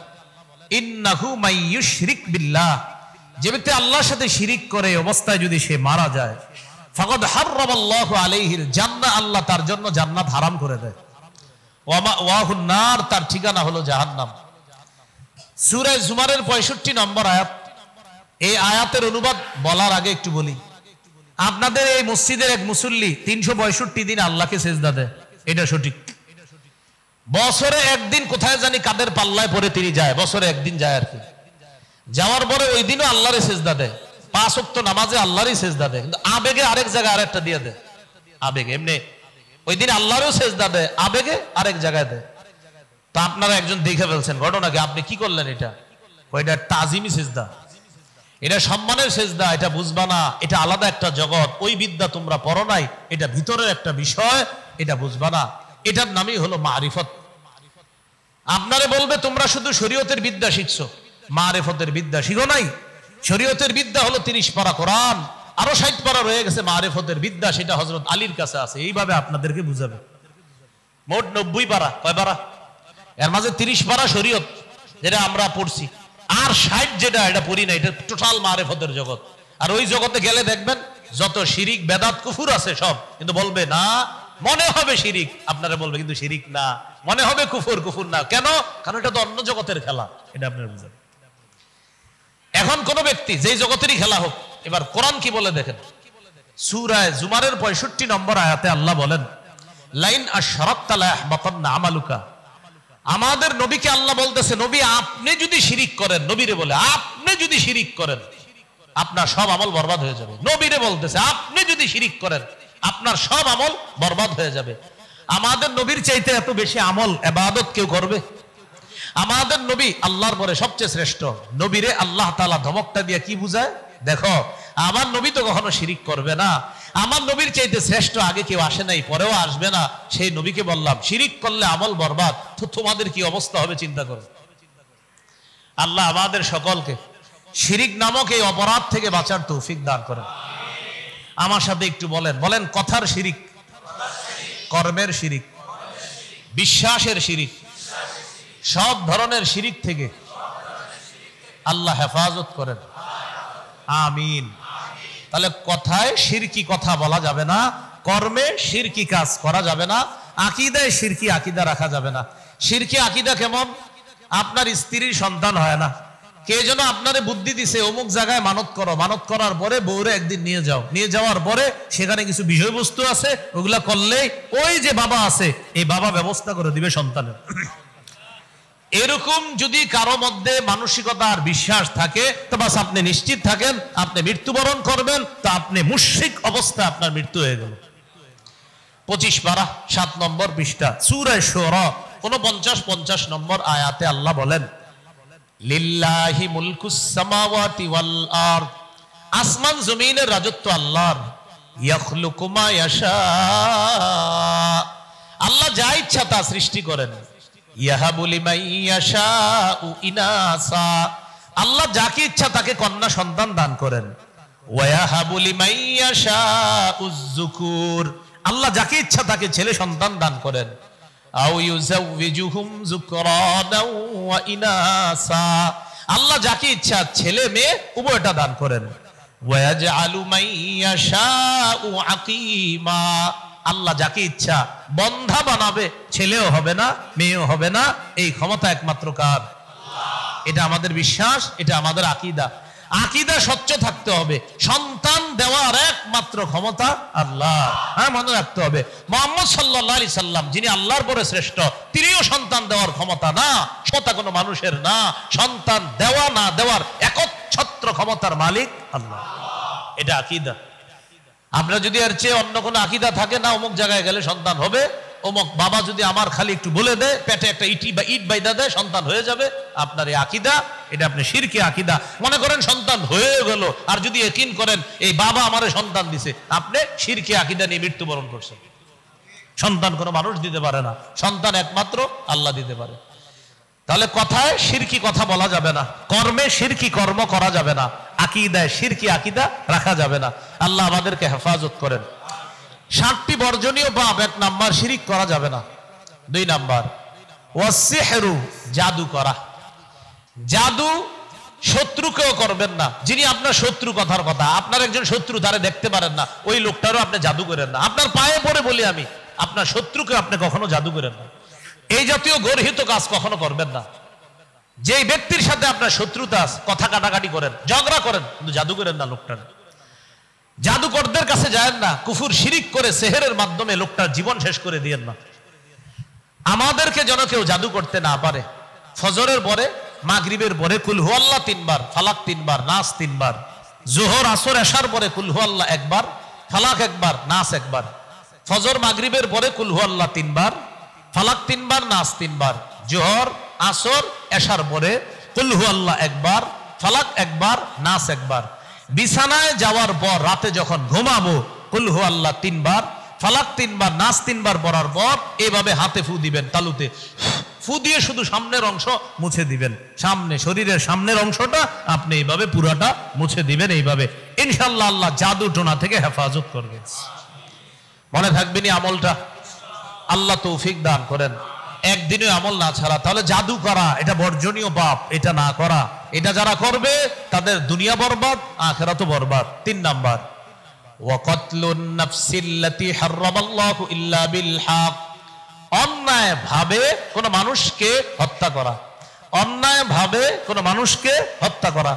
ইন্নাহু মাইয়ুশরিক বিল্লাহ, যে ব্যক্তি আল্লাহর সাথে শিরিক করে অবস্থায় যদি সে মারা যায়, ফাকাদ হাররামাল্লাহু আলাইহিল জান্নাহ, আল্লাহ তার জন্য জান্নাত হারাম করে দেয়। ওয়া মাওয়াহুন নার, তার ঠিকানা হলো জাহান্নাম। সূরা জুমারের 65 নম্বর আয়াত। এই আয়াতের অনুবাদ বলার আগে একটু বলি, আপনাদের এই মসজিদের এক মুসল্লি 362 দিন আল্লাহকে সেজদা দেয়, এটা সঠিক? বছরে একদিন কোথায় জানি কাদের পাল্লায় পড়ে তিনি যায়, বছরে একদিন যায় আর কি। যাওয়ার পরে ওই দিনও আল্লাহরে সেজদা দেয়, 5 ওয়াক্ত নামাজে আল্লাহরই সেজদা দেয়, কিন্তু আবেগে আরেক জায়গায় আরেকটা দিয়ে দেয়। আবেগে এমনি ওই দিন আল্লাহরও সেজদা দেয়, আবেগে আরেক জায়গায় দেয়। তো আপনারা একজন দেখে ফেলছেন ঘটনাকে, আপনি কি করলেন? এটা ওইটা তাজিমি সেজদা, এটা সম্মানের সেজদা, এটা বুঝবা না, এটা আলাদা একটা জগৎ, ওই বিদ্যা তোমরা পড়ো নাই, এটা ভিতরের একটা বিষয়, এটা বুঝবা না। এটার নামই হলো মারিফত। আপনারে বলবে তোমরা শুধু শরীয়তের বিদ্যা শিখছো, মারিফতের বিদ্যা শিখো নাই। শরীয়তের বিদ্যা হলো 30 পারা কোরআন, আরো 60 পারা রয়ে গেছে মারিফতের বিদ্যা, সেটা হযরত আলীর কাছে আছে। এইভাবে আপনাদেরকে বুঝাবে। মোট 90 পারা, কয় পারা? এর মাঝে 30 পারা শরীয়ত যেটা আমরা পড়ছি, আর 60 যেটা এটা পড়ি না, এটা টোটাল মারিফতের জগৎ। আর ওই জগতে গেলে দেখবেন যত শিরিক বেদাত কুফুর আছে সব, কিন্তু বলবে না, মনে হবে শিরিক, আপনারা বলবে কিন্তু শিরিক না, মনে হবে কুফর, কুফুর না। কেন? কারণ এটা তো অন্য জগতের খেলা, এটা আপনারা বুঝবেন। এখন কোন ব্যক্তি যেই জগতেরই খেলা হোক, এবার কোরআন কি বলে দেখেন। সূরা জুমারের 65 নম্বর আয়াতে আল্লাহ বলেন, লাইন আশরাকতা লা ইয়াহবাতান্না আমালুকা। আমাদের নবীকে আল্লাহ বলতেছে, নবী আপনি যদি শিরিক করেন, নবীরে বলে আপনি যদি শিরিক করেন আপনার সব আমল বরবাদ হয়ে যাবে। নবীরে বলতেছে আপনি যদি শিরিক করেন আপনার সব আমল বরবাদ হয়ে যাবে। আমাদের নবীর চাইতে এত বেশি আমল ইবাদত কেউ করবে? আমাদের নবী আল্লাহর পরে সবচেয়ে শ্রেষ্ঠ। নবীরে আল্লাহ তাআলা ধমকটা দিয়ে কি বুঝায় দেখো, আমার নবী তো কখনো শিরিক করবে না, আমার নবীর চাইতে শ্রেষ্ঠ আগে কেউ আসে নাই, পরেও আসবে না। সেই নবীকে বললাম শিরিক করলে আমল বরবাদ, তো তোমাদের কি অবস্থা হবে চিন্তা করো। আল্লাহ আমাদের সকলকে শিরিক নামক এই অপরাধ থেকে বাঁচার তৌফিক দান করেন। আমার সাথে একটু বলেন, বলেন কথার শিরিক, কর্মের শিরিক, বিশ্বাসের শিরিক, সব ধরনের শিরিক থেকে আল্লাহ হেফাজত করেন, আমিন। তাহলে কথায় শিরকি কথা বলা যাবে না, কর্মে শিরকি কাজ করা যাবে না, আকীদায় শিরকি আকীদা রাখা যাবে না। শিরকি আকীদা কেমন? আপনার স্ত্রীর সন্তান হয় না, কে যেন আপনারে বুদ্ধি দিছে অমুক জায়গায় মানত করো, মানত করার পরে বউরে একদিন নিয়ে যাও, নিয়ে যাওয়ার পরে সেখানে কিছু বিষয়বস্তু আছে, ওগুলা করলেই ওই যে বাবা আছে এই বাবা ব্যবস্থা করে দিবে সন্তানের। এরকম যদি কারো মধ্যে মানসিকতা আর বিশ্বাস থাকে, তো বাস আপনি নিশ্চিত থাকেন আপনি মৃত্যুবরণ করবেন, তো আপনি মুশরিক অবস্থা আপনার মৃত্যু হয়ে গেল। 25 পারা 7 নম্বর পৃষ্ঠা সূরা শুরা 49-50 নম্বর আয়াতে আল্লাহ বলেন, লিল্লাহি মুলকুস সামাওয়াতি ওয়াল আরদ, আসমান জমিনের রাজত্ব আল্লাহর। ইয়াখলুকু মা ইয়াশা, আল্লাহ যা ইচ্ছা তা সৃষ্টি করেন। ইয়াহাবু লিমান ইয়াশাউ ইনাসা, আল্লাহ যাকে ইচ্ছা তাকে কন্যা সন্তান দান করেন। ওয়া ইয়াহাবু লিমান ইয়াশাউ যুকুর, আল্লাহ যাকে ইচ্ছা তাকে ছেলে সন্তান দান করেন। আও ইউযাউযুহুম যুকরানা ওয়া ইনাসা, আল্লাহ যাকে ইচ্ছা ছেলে মেয়ে উভয়টা দান করেন। ওয়াজআলু মান ইয়াশাউ আকীমা, আল্লাহ যাকে ইচ্ছা বন্ধা বানাবে, ছেলেও হবে না মেয়েও হবে না, এই ক্ষমতা একমাত্র কার? এটা আমাদের বিশ্বাস, এটা আমাদের আকীদা। আকীদা স্বচ্ছ থাকতে হবে। সন্তান দেওয়ার একমাত্র ক্ষমতা আল্লাহ, হ্যাঁ মনে রাখতে হবে। মুহাম্মদ সাল্লাল্লাহু আলাইহি সাল্লাম যিনি আল্লাহর পরে শ্রেষ্ঠ, তিনিও সন্তান দেওয়ার ক্ষমতা না, ক্ষমতা কোনো মানুষের না। সন্তান দেওয়া না দেওয়ার একচ্ছত্র ক্ষমতার মালিক আল্লাহ। এটা আকীদা। আমরা যদি এর চেয়ে অন্য কোনো আকীদা থাকে না, অমুক জায়গায় গেলে সন্তান হবে, অমুক বাবা যদি আমার খালি একটু বলে দেয়, পেটে একটা ইট বাইদা দেয়, সন্তান হয়ে যাবে, আপনার এই আকীদা, এটা আপনি শিরকি আকীদা। মনে করেন সন্তান হয়ে গেল, আর যদি ইয়াকিন করেন এই বাবা আমারে সন্তান দিছে, আপনি শিরকি আকীদা নিয়ে মৃত্যুবরণ করছেন। সন্তান কোনো মানুষ দিতে পারে না, সন্তান একমাত্র আল্লাহ দিতে পারে। তাহলে কথায় শিরকি কথা বলা যাবে না, কর্মে শিরকি কর্ম করা যাবে না, আকীদায় শিরকি আকীদা রাখা যাবে না। আল্লাহ আমাদেরকে হেফাজত করেন। 7টি বর্জনীয় পাপ। 1 নাম্বার, শিরিক করা যাবে না। 2 নাম্বার, ওয়াসসিহরু, জাদু করা। জাদু শত্রুকেও করবেন না। যিনি আপনার শত্রু, কথার কথা, আপনার একজন শত্রু, তারে দেখতে পারেন না, ওই লোকটারও আপনি জাদু করেন না। আপনার পায়ে পড়ে বলি আমি, আপনার শত্রুকে আপনি কখনো জাদু করেন না। এই জাতীয় গর্হিত কাজ কখনো করবেন না। যে ব্যক্তির সাথে আপনার শত্রুতা আছে, কথা কাটাকাটি করেন, ঝগড়া করেন, কিন্তু জাদু করেন না লোকটার। জাদুকরদের কাছে যায়েন না, কুফর শিরিক করে সেহেরের মাধ্যমে লোকটার জীবন শেষ করে দিয়েন না। আমাদেরকে যেন কেউ জাদু করতে না পারে। ফজরের পরে, মাগরিবের পরে কুল হুয়াল্লাহ 3 বার, ফালাক 3 বার, নাস 3 বার। জোহর আসর এশার পরে কুল হুয়াল্লাহ 1 বার, ফালাক 1 বার, নাস 1 বার। ফজর মাগরিবের পরে কুল হুয়াল্লাহ 3 বার, ফালাক 3 বার, নাস 3 বার। জোহর আসর এশার পরে কুল হুয়াল্লাহ 1 বার, ফালাক 1 বার, নাস 1 বার। বিছানায় যাওয়ার পর রাতে যখন ঘুমাবো, কুল হুয়াল্লাহ 3 বার, ফালাক 3 বার, নাস 3 বার পড়ার পর এইভাবে হাতে ফু দিবেন, তালুতে ফু দিয়ে শুধু সামনের অংশ মুছে দিবেন। সামনে, শরীরের সামনের অংশটা আপনি এইভাবে পুরাটা মুছে দিবেন। এইভাবে ইনশাআল্লাহ আল্লাহ জাদু টোনা থেকে হেফাজত করবেন। মনে থাকবেনি আমলটা? আল্লাহ তৌফিক দান করেন। একদিনে আমল না ছাড়া। তাহলে জাদু করা এটা বর্জনীয় পাপ, এটা না করা। এটা যারা করবে তাদের দুনিয়া বরবাদ, আখিরাতও বরবাদ। 3 নাম্বার, ওয়া কাতলুন নাফসিল্লাতী হারামাল্লাহু ইল্লা বিল হক, অন্যায় ভাবে কোন মানুষকে হত্যা করা। অন্যায় ভাবে কোন মানুষকে হত্যা করা।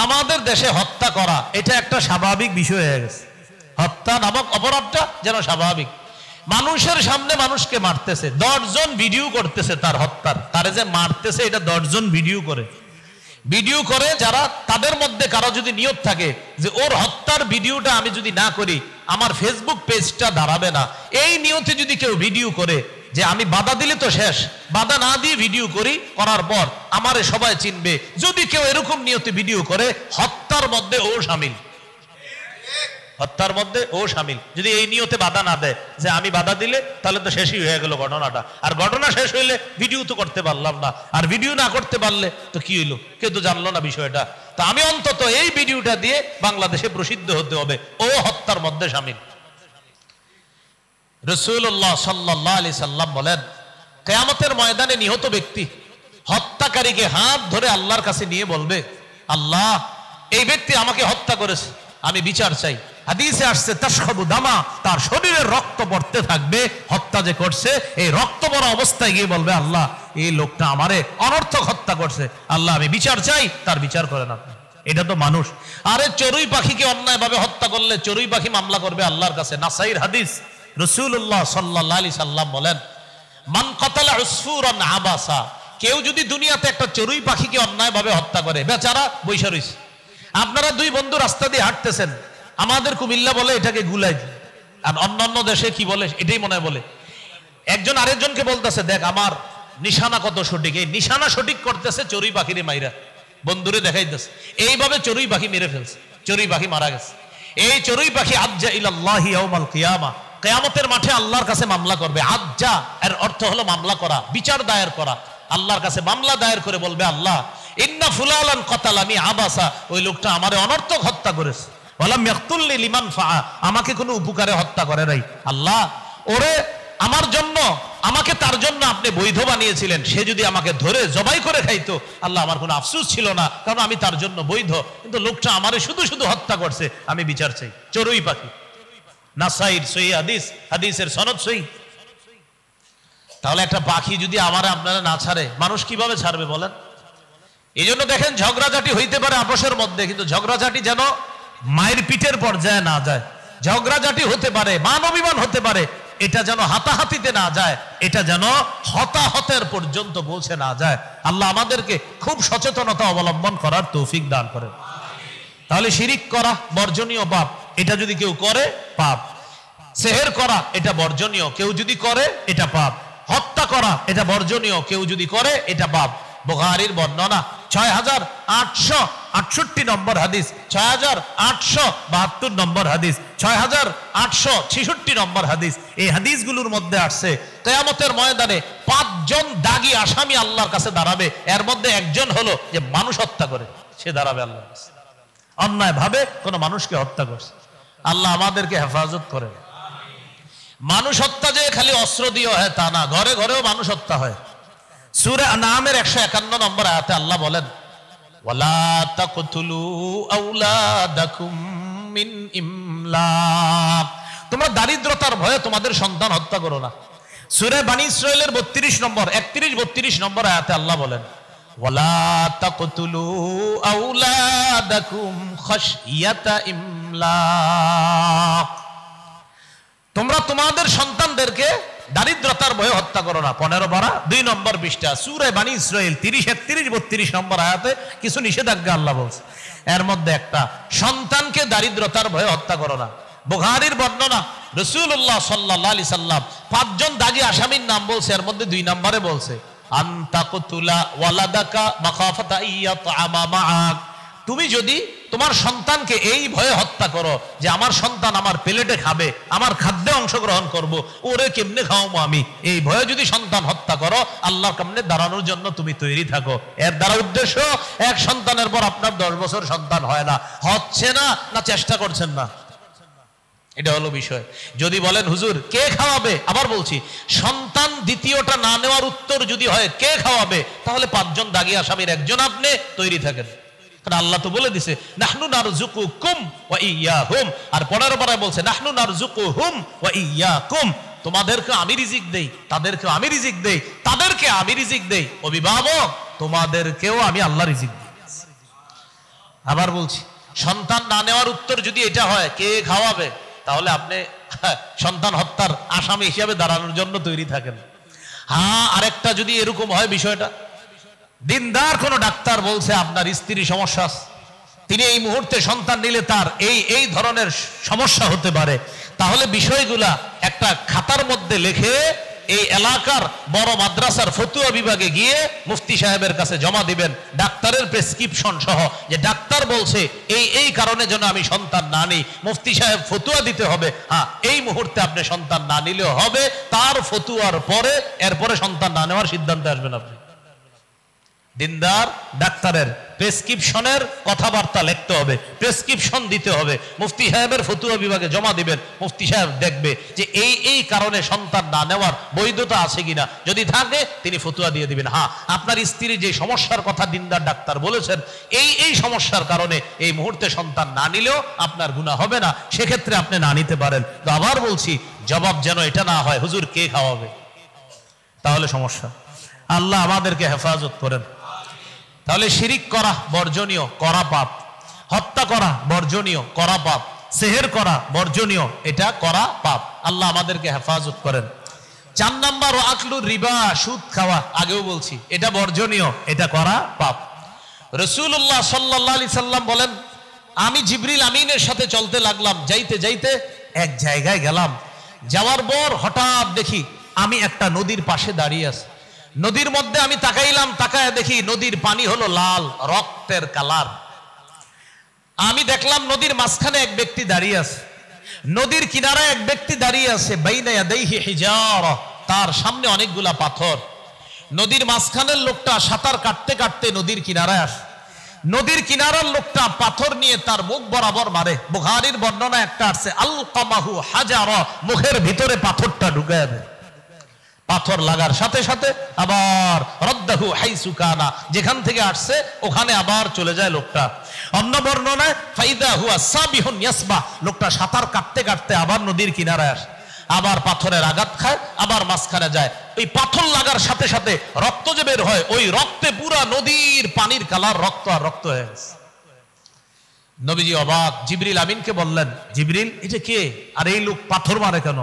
আমাদের দেশে হত্যা করা এটা একটা স্বাভাবিক বিষয় হয়ে গেছে। হত্যা নামক অপরাধটা যেন স্বাভাবিক। মানুষের সামনে মানুষকে মারতেছে, 10 জন ভিডিও করতেছে তার হত্যার, তারে যে মারতেছে এটা 10 জন ভিডিও করে যারা, তাদের মধ্যে কারো যদি নিয়ত থাকে যে ওর হত্যার ভিডিওটা আমি যদি না করি আমার ফেসবুক পেজটা দাঁড়াবে না, এই নিয়তে যদি কেউ ভিডিও করে যে আমি বাধা দিলে তো শেষ, বাধা না দিয়ে ভিডিও করি, করার পর আমারে সবাই চিনবে, যদি কেউ এরকম নিয়তে ভিডিও করে, হত্যার মধ্যে ও শামিল। হত্যার মধ্যে ও শামিল। যদি এই নিয়তে বাধা না দেয় যে আমি বাধা দিলে তাহলে তো শেষই হয়ে গেল ঘটনাটা। আর ঘটনা শেষ হইলে ভিডিও তো করতে পারলাম না, আর ভিডিও না করতে পারলে তো কি হইলো, কেউ তো জানলো না বিষয়টা। তো আমি অন্তত এই ভিডিওটা দিয়ে বাংলাদেশে প্রসিদ্ধ হতে হবে ও হত্যার মধ্যে শামিল। রাসূলুল্লাহ সাল্লাল্লাহু আলাইহি সাল্লাম বলেন, কিয়ামতের ময়দানে নিহত ব্যক্তি হত্যাকারীকে হাত ধরে আল্লাহর কাছে নিয়ে বলবে, আল্লাহ এই ব্যক্তি আমাকে হত্যা করেছে, আমি বিচার চাই। হাদিসে আসছে তাশখাবু দামা, তার শরীরের রক্ত পড়তে থাকবে, হত্যা যে করছে এই রক্ত পড়া অবস্থায় গিয়ে বলবে, আল্লাহ এই লোকটা আমারে অনর্থক হত্যা করছে, আল্লাহ আমি বিচার চাই, তার বিচার করেন আপনি। এটা তো মানুষ। আরে চড়ুই পাখিকে অন্যায়ভাবে হত্যা করলে চড়ুই পাখি মামলা করবে আল্লাহর কাছে। নাসাইর হাদিস, রাসূলুল্লাহ সাল্লাল্লাহু আলাইহি সাল্লাম বলেন, মান কাতালা উসফুরান আবাসা, কেউ যদি দুনিয়াতে একটা চড়ুই পাখিকে অন্যায়ভাবে হত্যা করে, বেচারা বৈশা রইছে। আপনারা 2 বন্ধু রাস্তা দিয়ে হাঁটতেছেন, আমাদের কুমিল্লা বলে এটাকে গুলাই, আর অন্যান্য দেশে কি বলে এটাই মনে বলে। একজন আরেকজনকে বলতেছে, দেখ আমার নিশানা কত সঠিক, এই নিশানা সঠিক করতেছে চড়ুই পাখিরে মাইরা, বন্ধুরে দেখাইতেছে। এইভাবে চড়ুই পাখি মেরে ফেলছে, চড়ুই পাখি মারা গেছে। এই চড়ুই পাখি আজ্জা ইলাল্লাহি ইয়াউমাল কিয়ামা, কিয়ামতের মাঠে আল্লাহর কাছে মামলা করবে। আজ্জা এর অর্থ হলো মামলা করা, বিচার দায়ের করা। আল্লাহর কাছে মামলা দায়ের করে বলবে, আল্লাহ ইন্না ফুলালান কাতালানি আবাসা, ওই লোকটা আমারে অনর্থক হত্যা করেছে। ওয়ালাম ইয়াকতুলনি লিমান ফা, আমাকে কোনো উপকারে হত্যা করে নাই। আল্লাহ ওরে আমার জন্য আমাকে তার জন্য আপনি বৈধ বানিয়েছিলেন, সে যদি আমাকে ধরে জবাই করে খাইতো, আল্লাহ আমার কোনো আফসোস ছিল না, কারণ আমি তার জন্য বৈধ। কিন্তু লোকটা আমারে শুধু শুধু হত্যা করছে, আমি বিচার চাই। চড়ুই পাখি, নাসাইর সহিহ হাদিস, হাদিসের সনদ সহিহ। তাহলে একটা পাখি যদি আমারে আপনারা না ছাড়ে, মানুষ কিভাবে ছাড়বে বলেন? এই জন্য দেখেন ঝগড়াঝাটি হইতে পারে আপোষের মধ্যে, কিন্তু ঝগড়াঝাটি যেন মায়ের পিঠের পর্যায়ে না যায়। ঝগড়াঝাটি হতে পারে, মান অভিমান হতে পারে, এটা যেন হাতাহাতিতে না যায়, এটা যেন হতাহতের পর্যন্ত পৌঁছে না যায়। আল্লাহ আমাদেরকে খুব সচেতনতা অবলম্বন করার তৌফিক দান করেন। তাহলে শিরিক করা বর্জনীয় পাপ, এটা যদি কেউ করে পাপ। সেহের করা এটা বর্জনীয়, কেউ যদি করে এটা পাপ। হত্যা করা এটা বর্জনীয়, কেউ যদি করে এটা পাপ। বুখারীর বর্ণনা 6868 নম্বর হাদিস, 6872 নম্বর হাদিস, 6866 নম্বর হাদিস। এই হাদিসগুলোর মধ্যে আসছে কিয়ামতের ময়দানে 5 জন দাগী আসামি আল্লাহর কাছে দাঁড়াবে। এর মধ্যে একজন হলো যে মানুষ হত্যা করে, সে দাঁড়াবে আল্লাহর কাছে, অন্যায় ভাবে কোন মানুষকে হত্যা করছে। আল্লাহ আমাদেরকে হেফাজত করে। মানুষ হত্যা যে খালি অস্ত্র দিয়ে হয় তা না, ঘরে ঘরেও মানুষ হত্যা হয়। সূরা আনআমের 151 নম্বর আয়াতে আল্লাহ বলেন, ওয়ালা তাকতুলু আওলাদাকুম মিন ইমলাক, তোমরা দারিদ্রতার ভয়ে তোমাদের সন্তান হত্যা করো না। সূরা বনী ইসরাঈলের 31 নম্বর আয়াতে আল্লাহ বলেন, ওয়ালা তাকতুলু আওলাদাকুম খাশইয়াতা ইমলাক, তোমরা তোমাদের সন্তানদেরকে দারিদ্রতার ভয়ে হত্যা করো না। 15 পারা 2 নম্বর পৃষ্ঠা সূরা বনী ইসরাঈল 30, 31, 32 নম্বর আয়াতে কিছু নিষেধাজ্ঞা আল্লাহ বলছে। এর মধ্যে একটা, সন্তানকে দারিদ্রতার ভয়ে হত্যা করো না। বুখারীর বর্ণনা, রাসূলুল্লাহ সাল্লাল্লাহু আলাইহি সাল্লাম 5 জন দাগী আসামির নাম বলছে, এর মধ্যে 2 নম্বরে বলছে আনতাকতুলা ওয়ালাদাকা মাখাফাতা ইয়াতআমা মাআক, তুমি যদি তোমার সন্তানকে এই ভয়ে হত্যা করো যে আমার সন্তান আমার প্লেটে খাবে, আমার খাদ্যে অংশগ্রহণ করব, ওরে কেমনে খাওয়াবো আমি, এই ভয়ে যদি সন্তান হত্যা করো, আল্লাহর সামনে দাঁড়ানোর জন্য তুমি তৈরি থাকো। এর দ্বারা উদ্দেশ্য, এক সন্তানের পর আপনার 10 বছর সন্তান হয় না, হচ্ছে না, না চেষ্টা করছেন না, এটা হলো বিষয়। যদি বলেন হুজুর কে খাওয়াবে, আবার বলছি, সন্তান দ্বিতীয়টা না নেওয়ার উত্তর যদি হয় কে খাওয়াবে, তাহলে 5 জন দাগী আসামির একজন আপনি তৈরি থাকেন। আল্লাহ তো বলে দিছে নাহনু নারযুকুকুম ওয়া ইয়্যাহুম, আর 15 পারায় বলছে নাহনু নারযুকুহুম ওয়া ইয়্যাকুম, তোমাদেরকে আমি রিজিক দেই, তাদেরকে আমি রিজিক দেই, তাদেরকে আমি রিজিক দেই, অভিভাবক তোমাদেরকেও আমি আল্লাহ রিজিক দিই। আবার বলছি, সন্তান না নেওয়ার উত্তর যদি এটা হয় কে খাওয়াবে, তাহলে আপনি সন্তান হত্যার আসামি হিসেবে দাঁড়ানোর জন্য তৈরি থাকেন। হ্যাঁ, আরেকটা যদি এরকম হয় বিষয়টা, দিনদার কোন ডাক্তার বলছে আপনার স্ত্রী সমস্যা, তিনি এই মুহূর্তে সন্তান নিলে তার এই ধরনের সমস্যা হতে পারে, তাহলে বিষয়গুলা একটা খাতার মধ্যে লিখে এই এলাকার বড় মাদ্রাসার ফতুয়া বিভাগে গিয়ে মুফতি সাহেবের কাছে জমা দিবেন, ডাক্তারের প্রেসক্রিপশন সহ, যে ডাক্তার বলছে এই কারণে যেন আমি সন্তান না নিই, মুফতি সাহেব ফতুয়া দিতে হবে। হ্যাঁ, এই মুহূর্তে আপনি সন্তান না নিলেও হবে, তার ফতুয়ার পরে এরপরে সন্তান না নেওয়ার সিদ্ধান্তে আসবেন আপনি। দিনদার ডাক্তারের প্রেসক্রিপশনের কথাবার্তা লিখতে হবে, প্রেসক্রিপশন দিতে হবে, মুফতি সাহেবের ফতুয়া বিভাগে জমা দিবেন, মুফতি সাহেব দেখবে যে এই কারণে সন্তান না নেওয়ার বৈধতা আছে কিনা, যদি থাকে তিনি ফতুয়া দিয়ে দিবেন। হ্যাঁ, আপনার স্ত্রীর যে সমস্যার কথা দিনদার ডাক্তার বলেছেন, এই সমস্যার কারণে এই মুহূর্তে সন্তান না নিলেও আপনার গুনাহ হবে না, সেক্ষেত্রে আপনি না নিতে পারেন। তো আবার বলছি, জবাব যেন এটা না হয় হুজুর কে খাওয়াবে, তাহলে সমস্যা। আল্লাহ আমাদেরকে হেফাজত করেন। তাহলে শিরিক করা বর্জনীয়, করা পাপ। হত্যা করা বর্জনীয়, করা পাপ। সেহের করা বর্জনীয়, এটা করা পাপ। আল্লাহ আমাদেরকে হেফাজত করেন। 4 নম্বর আকলুর রিবা, সুদ খাওয়া, আগেও বলছি এটা বর্জনীয়, এটা করা পাপ। রাসূলুল্লাহ সাল্লাল্লাহু আলাইহি সাল্লাম বলেন, আমি জিবরিল আমিনের সাথে চলতে লাগলাম, যাইতে যাইতে এক জায়গায় গেলাম, যাওয়ার পর হঠাৎ দেখি আমি একটা নদীর পাশে দাঁড়িয়ে আছি। নদীর মধ্যে আমি তাকাইলাম, তাকায় দেখি নদীর পানি হলো লাল, রক্তের কালার। আমি দেখলাম নদীর মাঝখানে এক ব্যক্তি দাঁড়িয়ে আছে, নদীর কিনারায় এক ব্যক্তি দাঁড়িয়ে আছে, বাইনা ইয়াদাইহি হিজারা, তার সামনে অনেকগুলা পাথর। নদীর মাঝখানের লোকটা সাঁতার কাটতে কাটতে নদীর কিনারায় আসে, নদীর কিনারার লোকটা পাথর নিয়ে তার মুখ বরাবর মারে। বুখারীর বর্ণনা একটা আছে, আলকামাহু হাজারা, মুখের ভিতরে পাথরটা ঢুকায় দেয়। পাথর লাগার সাথে সাথে আবার রদ্দাহু হাইসু কানা, যেখান থেকে আসছে ওখানে আবার চলে যায় লোকটা। অন্য বর্ণনায় ফাইদা হুয়া সাবিহুন ইয়াসবাহ, লোকটা সাঁতার কাটতে কাটতে আবার নদীর কিনারায় আসে, আবার পাথরের আঘাত খায়, আবার মাঝখানে যায়। ওই পাথর লাগার সাথে সাথে রক্ত যে বের হয়, ওই রক্তে পুরা নদীর পানির কালার রক্ত আর রক্ত হয়ে গেছে। নবীজি অবাক, জিবরিল আমিনকে বললেন, জিবরিল এটা কে, আর এই লোক পাথর মারে কেন?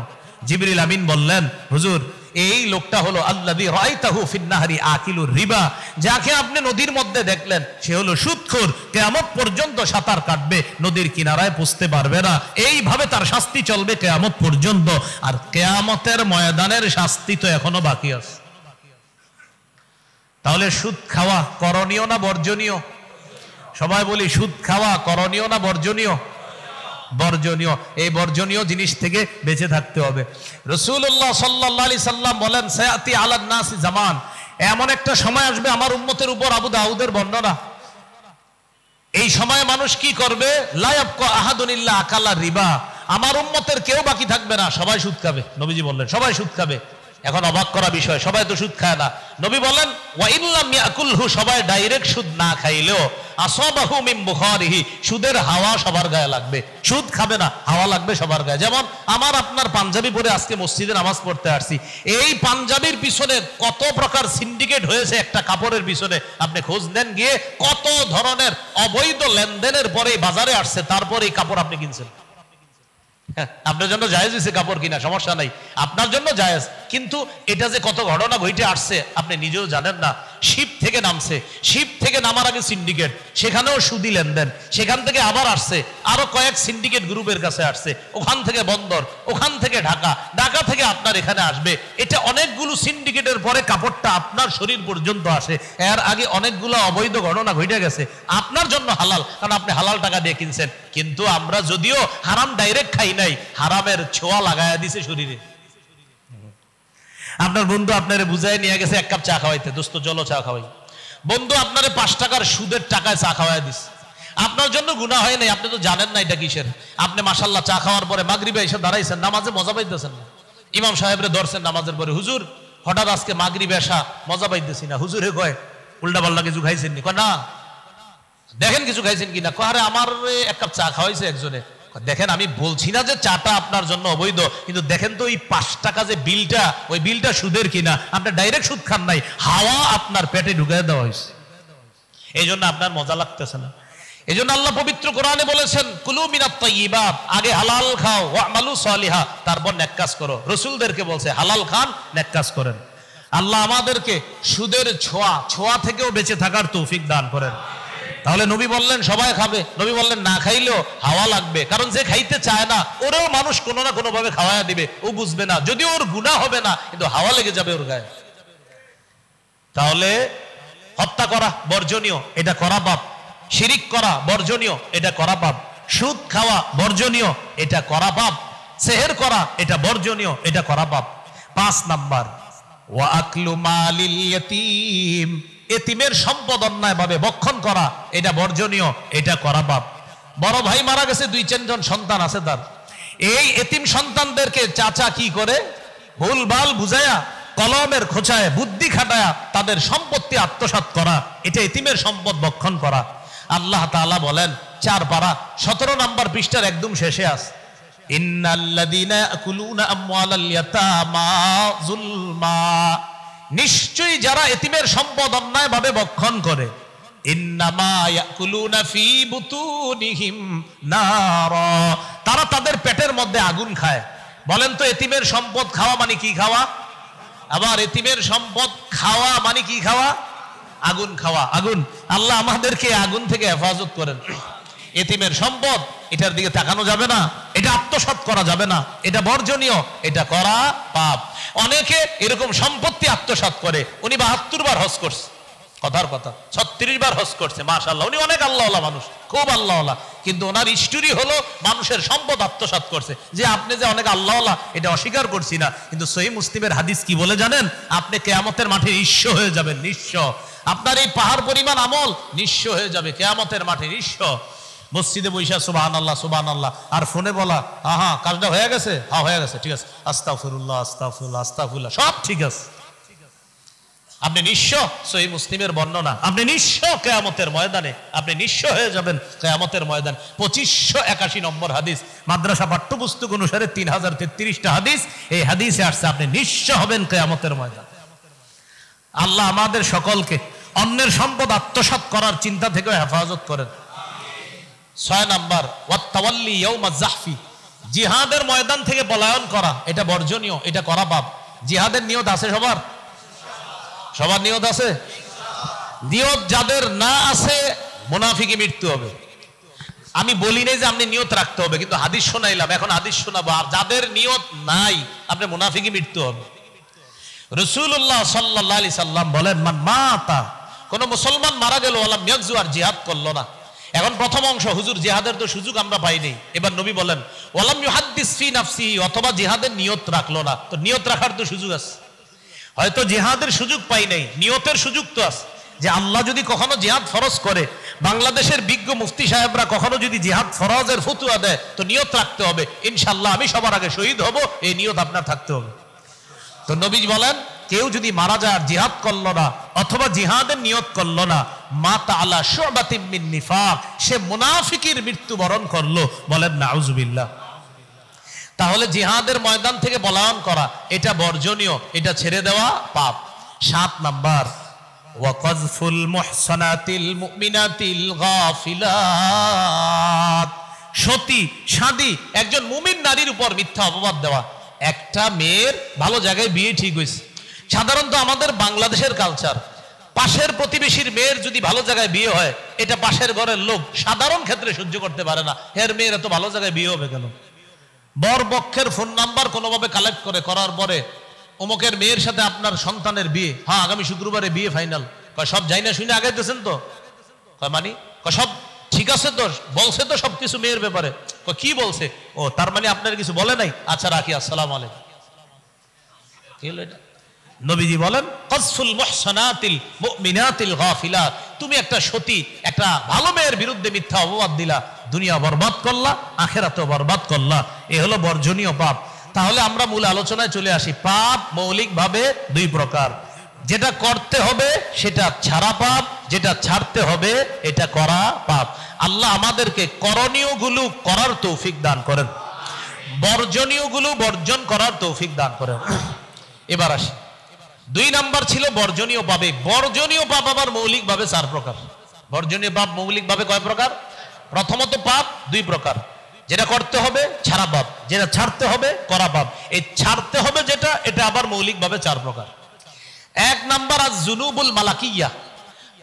জিবরিল আমিন বললেন, হুজুর এই লোকটা হলো আল্লাযী রাআইতাহু ফিন নাহরি আকিলুর রিবা, যাকে আপনি নদীর মধ্যে দেখলেন সে হলো সুদখোর, কিয়ামত পর্যন্ত সাঁতার কাটবে, নদীর কিনারায় পৌঁছতে পারবে না, এইভাবে তার শাস্তি চলবে কিয়ামত পর্যন্ত। আর কিয়ামতের ময়দানের শাস্তি তো এখনো বাকি আছে। তাহলে সুদ খাওয়া করণীয় না বর্জনীয়? সবাই বলি, সুদ খাওয়া করণীয় না বর্জনীয়? বর্জনীয়। এই বর্জনীয় জিনিস থেকে বেঁচে থাকতে হবে। রাসূলুল্লাহ সাল্লাল্লাহু আলাইহি সাল্লাম বলেন, সায়াতি আলান নাসি জামান, এমন একটা সময় আসবে আমার উম্মতের উপর, আবু দাউদের বর্ণনা, এই সময়ে মানুষ কি করবে? লা ইয়াবকা আহাদুন ইল্লা আকালা রিবা, আমার উম্মতের কেউ বাকি থাকবে না, সবাই সুদ খাবে। নবীজি বললেন সবাই সুদ খাবে। এখন অবাক করা বিষয়, সবাই তো সুদ খায় না। নবী বলেন ওয়া ইল্লাম ইয়াকুলহু, সবাই ডাইরেক্ট সুদ না খাইলেও আসাবাহু মিন বুখারিহি, সুদের হাওয়া সবার গায়ে লাগবে। সুদ খাবে না, হাওয়া লাগবে সবার গায়ে। যেমন আমার আপনার পাঞ্জাবি পরে আজকে মসজিদে নামাজ পড়তে আসছি, এই পাঞ্জাবির পিছনে কত প্রকার সিন্ডিকেট হয়েছে একটা কাপড়ের পিছনে, আপনি খোঁজ নেন গিয়ে, কত ধরনের অবৈধ লেনদেনের পরে বাজারে আসছে, তারপরে এই কাপড় আপনি কিনছেন। আপনার জন্য জায়েজ হয়েছে কাপড় কিনা, সমস্যা নাই, আপনার জন্য জায়েজ, কিন্তু এটা যে কত ঘটনা ঘটে আসছে আপনি নিজেও জানেন না। শিপ থেকে নামছে, শিপ থেকে নামার আগে সিন্ডিকেট, সেখানেও সুদি লেনদেন, সেখান থেকে আবার আসছে আরো কয়েক সিন্ডিকেট গ্রুপের কাছে আসছে, ওখান থেকে বন্দর, ওখান থেকে ঢাকা, ঢাকা থেকে আপনার এখানে আসবে। এটা অনেকগুলো সিন্ডিকেটের পরে কাপড়টা আপনার শরীর পর্যন্ত আসে। এর আগে অনেকগুলো অবৈধ ঘটনা ঘটে গেছে, আপনার জন্য হালাল, কারণ আপনি হালাল টাকা দিয়ে কিনছেন। কিন্তু আমরা যদিও হারাম ডাইরেক্ট খাই নাই, হারামের ছোঁয়া লাগায়া দিছে শরীরে। আপনার বন্ধু আপনারে বুঝাই নিয়ে গেছে এক কাপ চা খাওয়াইতে, দোস্ত চলো চা খাওয়াই, বন্ধু আপনারে 5 টাকার সুদের টাকায় চা খাওয়াই দিস, আপনার জন্য গুনাহ হয় নাই, আপনি তো জানেন না এটা কিসের। আপনি মাশাআল্লাহ চা খাওয়ার পরে মাগরিবে এসে দাঁড়াইছেন, নামাজে মজা পাইতেছেন না, ইমাম সাহেবরে ধরছেন নামাজের পরে, হুজুর হঠাৎ আজকে মাগরিবে আসা মজা পাইতেছি না। হুজুরে কয় উল্টা পাল্টা কিছু খাইছেন নি? কয় না। দেখেন কিছু খাইছেন কিনা? কয় আরে আমার এক কাপ চা খাওয়াইছে একজনে। দেখেন আমি বলছি না যে চাটা আপনার জন্য অবৈধ, কিন্তু দেখেন তো ওই 5 টাকা যে বিলটা, ওই বিলটা সুদের কিনা, আপনি ডাইরেক্ট সুদ খান নাই, হাওয়া আপনার পেটে ঢুকিয়ে দেওয়া হয়েছে, এই জন্য আপনার মজা লাগতেছে না। এই জন্য আল্লাহ পবিত্র কোরআনে বলেছেন কুলু মিনাত তাইয়িবাত, আগে হালাল খাও, ওয়ামালু সালিহা, তারপর নেক কাজ করো। রাসূলদেরকে বলছে হালাল খান, নেক কাজ করেন। আল্লাহ আমাদেরকে সুদের ছোঁয়া থেকেও বেঁচে থাকার তৌফিক দান করেন। তাহলে নবী বললেন সবাই খাবে, নবী বললেন না খাইলেও হাওয়া লাগবে, কারণ যে খাইতে চায় না ওরেও মানুষ কোনো না কোনো ভাবে খাওয়ায়া দিবে, ও বুঝবে না, যদিও ওর গুনাহ হবে না, কিন্তু হাওয়া লেগে যাবে ওর গায়ে। তাহলে হত্যা করা বর্জনীয়, এটা করা পাপ। শিরিক করা বর্জনীয়, এটা করা পাপ। সুদ খাওয়া বর্জনীয়, এটা করা পাপ। সেহের করা এটা বর্জনীয়, এটা করা পাপ। 5 নাম্বার ওয়া আকলু মালিল ইয়াতীম, এতিমের সম্পদ অন্যায় ভাবে ভক্ষণ করা, এটা বর্জনীয়, এটা করা পাপ। বড় ভাই মারা গেছে, 2-4 জন সন্তান আছে তার, এই এতিম সন্তানদেরকে চাচা কি করে ভুলভাল বুঝায়া, কলমের খোঁচায় বুদ্ধি খাটায়া তাদের সম্পত্তি আত্মসাৎ করা, এটা এতিমের সম্পদ ভক্ষণ করা। আল্লাহ তাআলা বলেন 4 পারা 17 নম্বর পৃষ্ঠার একদম শেষে আছে, ইন্নাল্লাযীনা ইয়াকুলুনা আমওয়ালাল ইয়াতামা যুলমা, নিশ্চয়ই যারা এতিমের সম্পদ অন্যায় ভাবে ভক্ষণ করে, ইন্নামা ইয়াকুলুনা ফি বুতুনিহিম নারা, তারা তাদের পেটের মধ্যে আগুন খায়। বলেন তো এতিমের সম্পদ খাওয়া মানে কি খাওয়া? আবার এতিমের সম্পদ খাওয়া মানে কি খাওয়া? আগুন খাওয়া। আগুন, আল্লাহ আমাদেরকে আগুন থেকে হেফাজত করেন। এতিমের সম্পদ, এটার দিকে তাকানো যাবে না, এটা আত্মসাৎ করা যাবে না, এটা বর্জনীয়, এটা করা পাপ। অনেকে এরকম সম্পত্তি আত্মসাৎ করে, উনি 72 বার হজ করছে, কথার কথা 36 বার হজ করছে, মাশাআল্লাহ, উনি অনেক আল্লাহওয়ালা মানুষ, খুব আল্লাহওয়ালা, কিন্তু ওনার স্টোরি হলো মানুষের সম্পদ আত্মসাৎ করছে। যে আপনি যে অনেক আল্লাহওয়ালা এটা অস্বীকার করছি না, কিন্তু সহিহ মুসলিমের হাদিস কি বলে জানেন? আপনি কিয়ামতের মাঠে নিঃস্ব হয়ে যাবেন, নিঃস্ব। আপনার এই পাহাড় পরিমাণ আমল নিঃস্ব হয়ে যাবে কিয়ামতের মাঠে, নিঃস্ব। মসজিদে বৈশা সুবহানাল্লাহ সুবহানাল্লাহ, আর ফোনে বলা আহা কাজটা হয়ে গেছে, হ্যাঁ হয়ে গেছে, ঠিক আছে, আস্তাগফিরুল্লাহ আস্তাগফিরুল্লাহ আস্তাগফিরুল্লাহ, সব ঠিক আছে। আপনি নিঃস্ব, সহিহ মুসলিমের বর্ণনা, আপনি নিঃস্ব কিয়ামতের ময়দানে, আপনি নিঃস্ব হয়ে যাবেন কিয়ামতের ময়দান। 2581 নম্বর হাদিস, মাদ্রাসা পাঠ্যপুস্তক অনুসারে 3033টা হাদিস, এই হাদিসে আসছে আপনি নিঃস্ব হবেন কিয়ামতের ময়দান। আল্লাহ আমাদের সকলকে অন্যের সম্পদ আত্মসাৎ করার চিন্তা থেকে হেফাজত করেন। 6 নাম্বার, ওয়াত্তাওয়াল্লি ইয়াউমাজ জাহফি, জিহাদের ময়দান থেকে পলায়ন করা, এটা বর্জনীয়, এটা করা পাপ। জিহাদের নিয়ত আছে সবার? সবার নিয়ত আছে? নিয়ত যাদের না আছে মুনাফিকি মৃত্যু হবে। আমি বলি নাই যে আপনি নিয়ত রাখতে হবে, কিন্তু হাদিস শোনাইলাম, এখন হাদিস শোনাবো। আর যাদের নিয়ত নাই আপনি মুনাফিকি মৃত্যু হবে। রাসূলুল্লাহ সাল্লাল্লাহু আলাইহি সাল্লাম বলেন, মান মাতা, কোন মুসলমান মারা গেল ওয়ালাম ইয়াগজু, আর জিহাদ করলো না। এখন প্রথম অংশ, হুজুর জিহাদের তো সুযোগ আমরা পাইনি। এবার নবী বলেন ওয়ালাম ইউহাদ্দিস ফি নাফসি, অথবা জিহাদের নিয়ত রাখলো না। তো নিয়ত রাখার তো সুযোগ আছে, হয়তো জিহাদের সুযোগ পাই নাই, নিয়তের সুযোগ তো আছে। যে আল্লাহ যদি কখনো জিহাদ ফরজ করে, বাংলাদেশের বিজ্ঞ মুফতি সাহেবরা কখনো যদি জিহাদ ফরজের ফতোয়া দেয়, তো নিয়ত রাখতে হবে ইনশাআল্লাহ আমি সবার আগে শহীদ হব, এই নিয়ত আপনার থাকতে হবে। তো নবী বলেন কেউ যদি মারা যায় আর জিহাদ করলো না, অথবা জিহাদের নিয়ত করলো না, মাতা আলা শুবাতিন মিন নিফাক, সে মুনাফিকের মৃত্যুবরণ করলো। বলেন নাউজুবিল্লাহ। তাহলে জিহাদের ময়দান থেকে পলায়ন করা এটা বর্জনীয়, এটা ছেড়ে দেওয়া পাপ। 7 নাম্বার, ওয়াকাযফুল মুহসানাতিল মুমিনাতিল গাফিলাত, সতী সাদী একজন মুমিন নারীর উপর মিথ্যা অপবাদ দেওয়া। একটা মেয়ের ভালো জায়গায় বিয়ে ঠিক হয়েছে, সাধারণত আমাদের বাংলাদেশের কালচার, পাশের প্রতিবেশীর মেয়ের যদি ভালো জায়গায় বিয়ে হয়, এটা পাশের ঘরের লোক সাধারণ ক্ষেত্রে সহ্য করতে পারে না। এর মেয়ের এত ভালো জায়গায় বিয়ে হবে কেন? বর পক্ষের ফোন নাম্বার কোনোভাবে কালেক্ট করার পরে অমুকের মেয়ের সাথে আপনার সন্তানের বিয়ে, হ্যাঁ আগামী শুক্রবারে বিয়ে ফাইনাল। কয় সব যাই না শুনে আগাইতেছেন তো? কয় মানি? কয় সব ঠিক আছে তো, বলছে তো সবকিছু মেয়ের ব্যাপারে? কয় কি বলছে? ও তার মানে আপনার কিছু বলে নাই, আচ্ছা রাখি, আসসালামু আলাইকুম। কি হলো এটা? নবীজি বলেন কাযফুল মুহসানাতিল মুমিনাতিল গাফিলাত, তুমি একটা সতী একটা ভালো মেয়ের বিরুদ্ধে মিথ্যা অপবাদ দিলা, দুনিয়া বরবাদ করলা, আখিরাতও বরবাদ করলা। এ হলো বর্জনীয় পাপ। তাহলে আমরা মূল আলোচনায় চলে আসি। পাপ মৌলিকভাবে 2 প্রকার, যেটা করতে হবে সেটা ছাড়া পাপ, যেটা ছাড়তে হবে এটা করা পাপ। আল্লাহ আমাদেরকে করণীয় গুলো করার তৌফিক দান করেন, বর্জনীয় গুলো বর্জন করার তৌফিক দান করেন। এবার আসি 2 নাম্বার ছিল বর্জনীয় পাপে। বর্জনীয় পাপ আবার মৌলিকভাবে 4 প্রকার। বর্জনীয় পাপ মৌলিকভাবে কয় প্রকার? প্রথমত পাপ 2 প্রকার, যেটা করতে হবে ছাড়া পাপ, যেটা ছাড়তে হবে করা পাপ। এই ছাড়তে হবে যেটা, এটা আবার মৌলিকভাবে 4 প্রকার। 1 নাম্বার আয-যুনুবুল মালাকিয়া,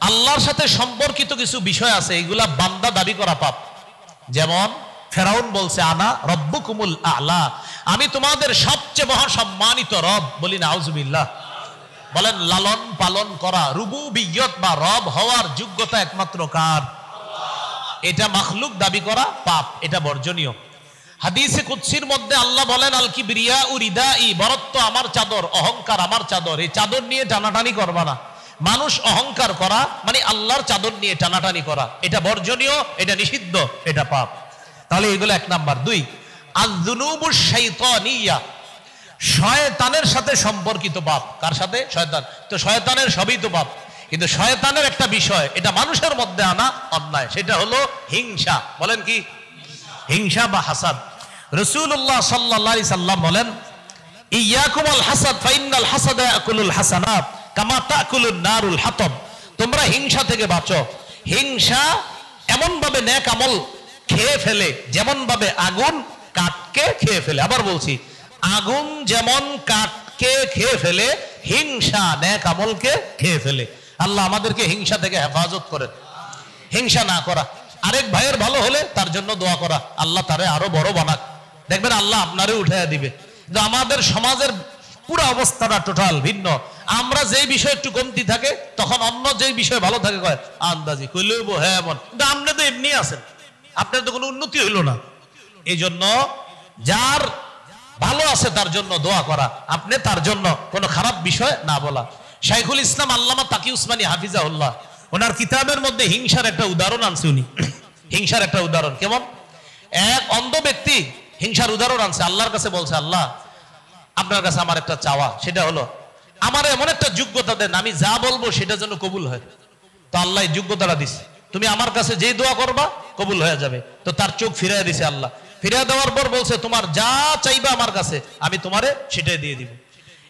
আল্লাহর সাথে সম্পর্কিত কিছু বিষয় আছে, এগুলা বান্দা দাবি করা পাপ। যেমন ফেরাউন বলছে আনা রব্বুকুমুল আ'লা, আমি তোমাদের সবচেয়ে মহা সম্মানিত রব। বলি নাউজুবিল্লাহ। বলেন লালন পালন করা, রুবুবিয়্যত বা রব হওয়ার যোগ্যতা একমাত্র কার? এটা মাখলুক দাবি করা পাপ, এটা বর্জনীয়। হাদিসে কুদসির মধ্যে আল্লাহ বলেন আল কিবরিয়াউ রিদাই, বরত্ব আমার চাদর, অহংকার আমার চাদর। এই চাদর নিয়ে টানাটানি করবা না। মানুষ অহংকার করা মানে আল্লাহর চাদর নিয়ে টানাটানি করা, এটা বর্জনীয়, এটা নিষিদ্ধ, এটা পাপ। তাহলে এগুলো 1 নাম্বার। 2 আয-যুনুবুশ শাইতানিয়া, শয়তানের সাথে সম্পর্কিত পাপ। কার সাথে? শয়তান। তো শয়তানের সবই তো পাপ, কিন্তু শয়তানের একটা বিষয় এটা মানুষের মধ্যে আনা অন্যায়, সেটা হলো হিংসা। বলেন কি? হিংসা বা হাসাদ। রাসূলুল্লাহ সাল্লাল্লাহু আলাইহি সাল্লাম বলেন ইয়াকুম আল হাসাদ ফাইনাল হাসাদা ইয়াকুলুল হাসানাত কামা তাকুলুন নারুল হাতব, তোমরা হিংসা থেকে বাঁচো। হিংসা এমন ভাবে নেক আমল খেয়ে ফেলে যেমন ভাবে আগুন কাঠকে খেয়ে ফেলে। আবার বলছি, আগুন যেমন কাঠকে খেয়ে ফেলে, হিংসা নেক আমলকে খেয়ে ফেলে। আল্লাহ আমাদেরকে হিংসা থেকে হেফাজত করেন। হিংসা না করা, আরেক ভাইয়ের ভালো হলে তার জন্য দোয়া করা, আল্লাহ তারে আরো বড় বানাক, দেখবেন আল্লাহ আপনারে উঠাইয়া দিবে। কিন্তু আমাদের সমাজের পুরো অবস্থাটা টোটাল ভিন্ন। আমরা যে বিষয় একটু কমতি থাকে, তখন অন্য যে বিষয় ভালো থাকে কয় আন্দাজি কইলেব, হ্যাঁ এমন। কিন্তু আপনি তো এমনি আছেন, আপনার তো কোনো উন্নতি হইল না। এই জন্য যার ভালো আছে তার জন্য দোয়া করা, আপনি তার জন্য কোনো খারাপ বিষয় না বলা। শাইখুল ইসলাম আল্লামা তাকি উসমানী হাফিজাহুল্লাহ ওনার কিতাবের মধ্যে হিংসার একটা উদাহরণ আনছে উনি। হিংসার একটা উদাহরণ কেমন? এক অন্ধ ব্যক্তি হিংসার উদাহরণ আনছে, আল্লাহর কাছে বলছে, আল্লাহ আপনার কাছে আমার একটা চাওয়া, সেটা হলো আমার এমন একটা যোগ্যতা দেন, আমি যা বলবো সেটা যেন কবুল হয়। তো আল্লাহ যোগ্যতাটা দিছে, তুমি আমার কাছে যেই দোয়া করবা কবুল হয়ে যাবে। তো তার চোখ ফিরিয়ে দিছে আল্লাহ। ফিরিয়ে দেওয়ার পর বলছে, তোমার যা চাইবা আমার কাছে আমি তোমারে সেটাই দিয়ে দিব।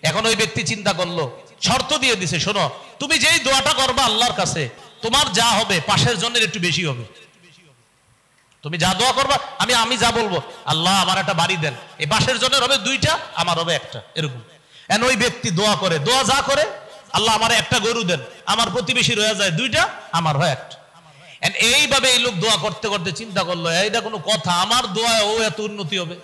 এখন ওই ব্যক্তি চিন্তা করলো, শর্ত দিয়ে দিছে, শোনো তুমি যেই দোয়াটা করবা আল্লাহর কাছে, তোমার যা হবে পাশের জনের একটু বেশি হবে। তুমি যা দোয়া করবা, আমি যা বলবো, আল্লাহ আমার একটা বাড়ি দেন, এই পাশের জনের হবে 2টা, আমার হবে 1টা, এরকম। ওই ব্যক্তি দোয়া করে, দোয়া যা করে, আল্লাহ আমার একটা গরু দেন, আমার প্রতিবেশী রয়ে যায় 2টা, আমার হয় 1টা। এইভাবে এই লোক দোয়া করতে করতে চিন্তা করলো, এইটা কোনো কথা, আমার দোয়ায় ও এত উন্নতি হবে।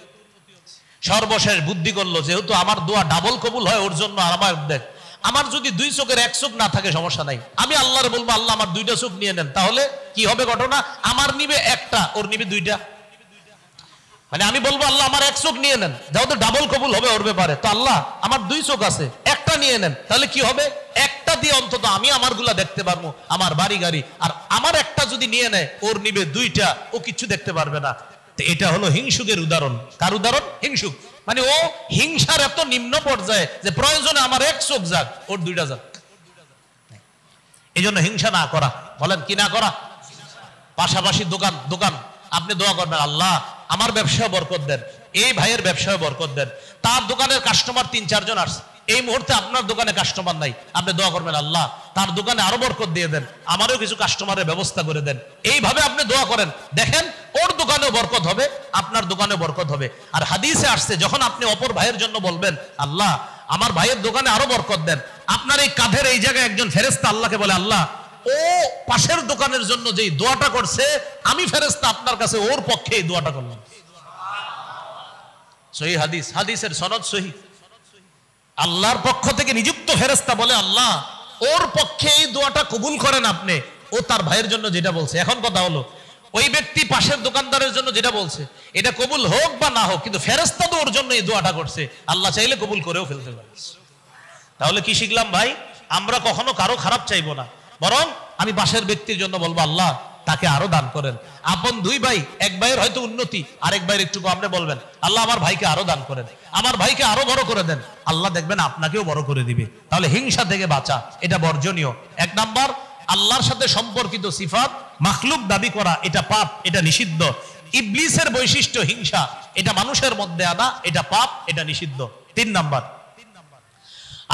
সর্বশেষ বুদ্ধি করলো, যেহেতু আমার দোয়া ডাবল কবুল হয় ওর জন্য, আর আমার দেখ, আমার যদি 2 চোখের 1 চোখ না থাকে সমস্যা নাই, আমি আল্লাহরে বলবো, আল্লাহ আমার 2টা চোখ নিয়ে নেন, তাহলে কি হবে ঘটনা, আমার নিবে 1টা, ওর নিবে 2টা। আমি বলবো আল্লাহ আমার 1 চোখ নিয়ে নেন, যেহেতু ডাবল কবুল হবে ওর ব্যাপারে, তো আল্লাহ আমার 2 চোখ আছে, 1টা নিয়ে নেন, তাহলে কি হবে, 1টা দিয়ে অন্তত আমি আমার গুলা দেখতে পারবো, আমার বাড়ি গাড়ি। আর আমার 1টা যদি নিয়ে নেয়, ওর নিবে 2টা, ও কিচ্ছু দেখতে পারবে না। এটা হলো হিংসুকের উদাহরণ। কার উদাহরণ? হিংসুক। ও হিংসার এত নিম্ন পর্যায়ে যে প্রয়োজনে আমার 1 চোখ যাক, ওর 2টা যাক। এই জন্য হিংসা না করা। বলেন কি না করা? পাশাপাশি দোকান আপনি দোয়া করবেন, আল্লাহ আমার ব্যবসায় বরকত দেন, এই ভাইয়ের ব্যবসায় বরকত দেন, তার দোকানের কাস্টমার 3-4 জন আসছে, এই মুহূর্তে আপনার দোকানে কাস্টমার নাই, আপনি দোয়া করবেন, আল্লাহ তার দোকানে আরো বরকত দিয়ে দেন, আমারও কিছু কাস্টমারের ব্যবস্থা করে দেন। এইভাবে আপনি দোয়া করেন, দেখেন ওর দোকানেও বরকত হবে, আপনার দোকানেও বরকত হবে। আর হাদিসে আসছে, যখন আপনি অপর ভাইয়ের জন্য বলবেন, আল্লাহ আমার ভাইয়ের দোকানে আরো বরকত দেন, আপনার এই কাঁধের এই জায়গায় একজন ফেরেশতা আল্লাহকে বলে, আল্লাহ ও পাশের দোকানের জন্য যেই দোয়াটা করছে, আমি ফেরেশতা আপনার কাছে ওর পক্ষে এই দোয়াটা করলাম। সহিহ হাদিস, হাদিসের সনদ সহিহ। আল্লাহর পক্ষ থেকে নিযুক্ত ফেরেশতা বলে, আল্লাহ ওর পক্ষে এই দোয়াটা কবুল করেন আপনি, ও তার ভাইয়ের জন্য যেটা বলছে। এখন কথা হলো, ওই ব্যক্তি পাশের দোকানদারের জন্য যেটা বলছে এটা কবুল হোক বা না হোক, কিন্তু ফেরেশতা তো ওর জন্য এই দোয়াটা করছে, আল্লাহ চাইলে কবুল করেও ফেলতে পারে। তাহলে কি শিখলাম ভাই? আমরা কখনো কারো খারাপ চাইবো না, বরং আমি পাশের ব্যক্তির জন্য বলবো, আল্লাহ তাকে আরো দান করেন। আপন 2 ভাই, এক ভাইয়ের হয়তো উন্নতি, আরেক ভাইয়ের একটু কম, আপনি বলবেন, আল্লাহ আমার ভাইকে আরো দান করেন, আমার ভাইকে আরো বড় করে দেন, আল্লাহ দেখবেন আপনাকেও বড় করে দিবে। তাহলে হিংসা থেকে বাঁচা, এটা বর্জনীয়। 1 নাম্বার, আল্লাহর সাথে সম্পর্কিত সিফাত মাখলুক দাবি করা, এটা পাপ, এটা নিষিদ্ধ। ইবলিসের বৈশিষ্ট্য হিংসা, এটা মানুষের মধ্যে আনা, এটা পাপ, এটা নিষিদ্ধ। 3 নাম্বার,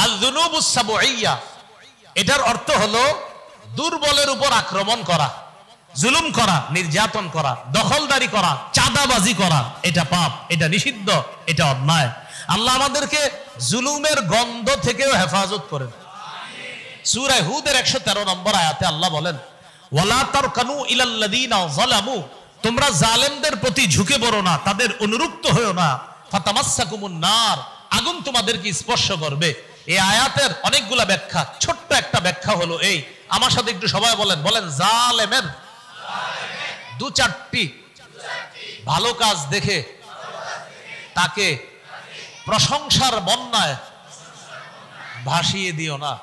আয-যুনুবুস সাব'ইয়্যা, এটার অর্থ হলো দুর্বলের উপর আক্রমণ করা, জুলুম করা, নির্যাতন করা, দখলদারি করা, চাঁদাবাজি করা, এটা পাপ, এটা নিষিদ্ধ, এটা অন্যায়। আল্লাহ আমাদেরকে জুলুমের গন্ধ থেকেও হেফাজত করেন। সূরা হুদের 113 নম্বর আয়াতে আল্লাহ বলেন, ওয়ালা তারকানু ইলাল্লাযীনা যালামু, তোমরা জালেমদের প্রতি ঝুঁকে পড়ো না, তাদের অনুরক্ত হয়ো না, ফাতামাসসাকুমুন নার, আগুন তোমাদেরকে স্পর্শ করবে। এই আয়াতের অনেকগুলা ব্যাখ্যা, ছোট্ট একটা ব্যাখ্যা হলো এই, আমার সাথে একটু সবাই বলেন, জালেমের 2-4টি ভালো কাজ দেখে তাকে প্রশংসার বন্যায় ভাসিয়ে দিও না।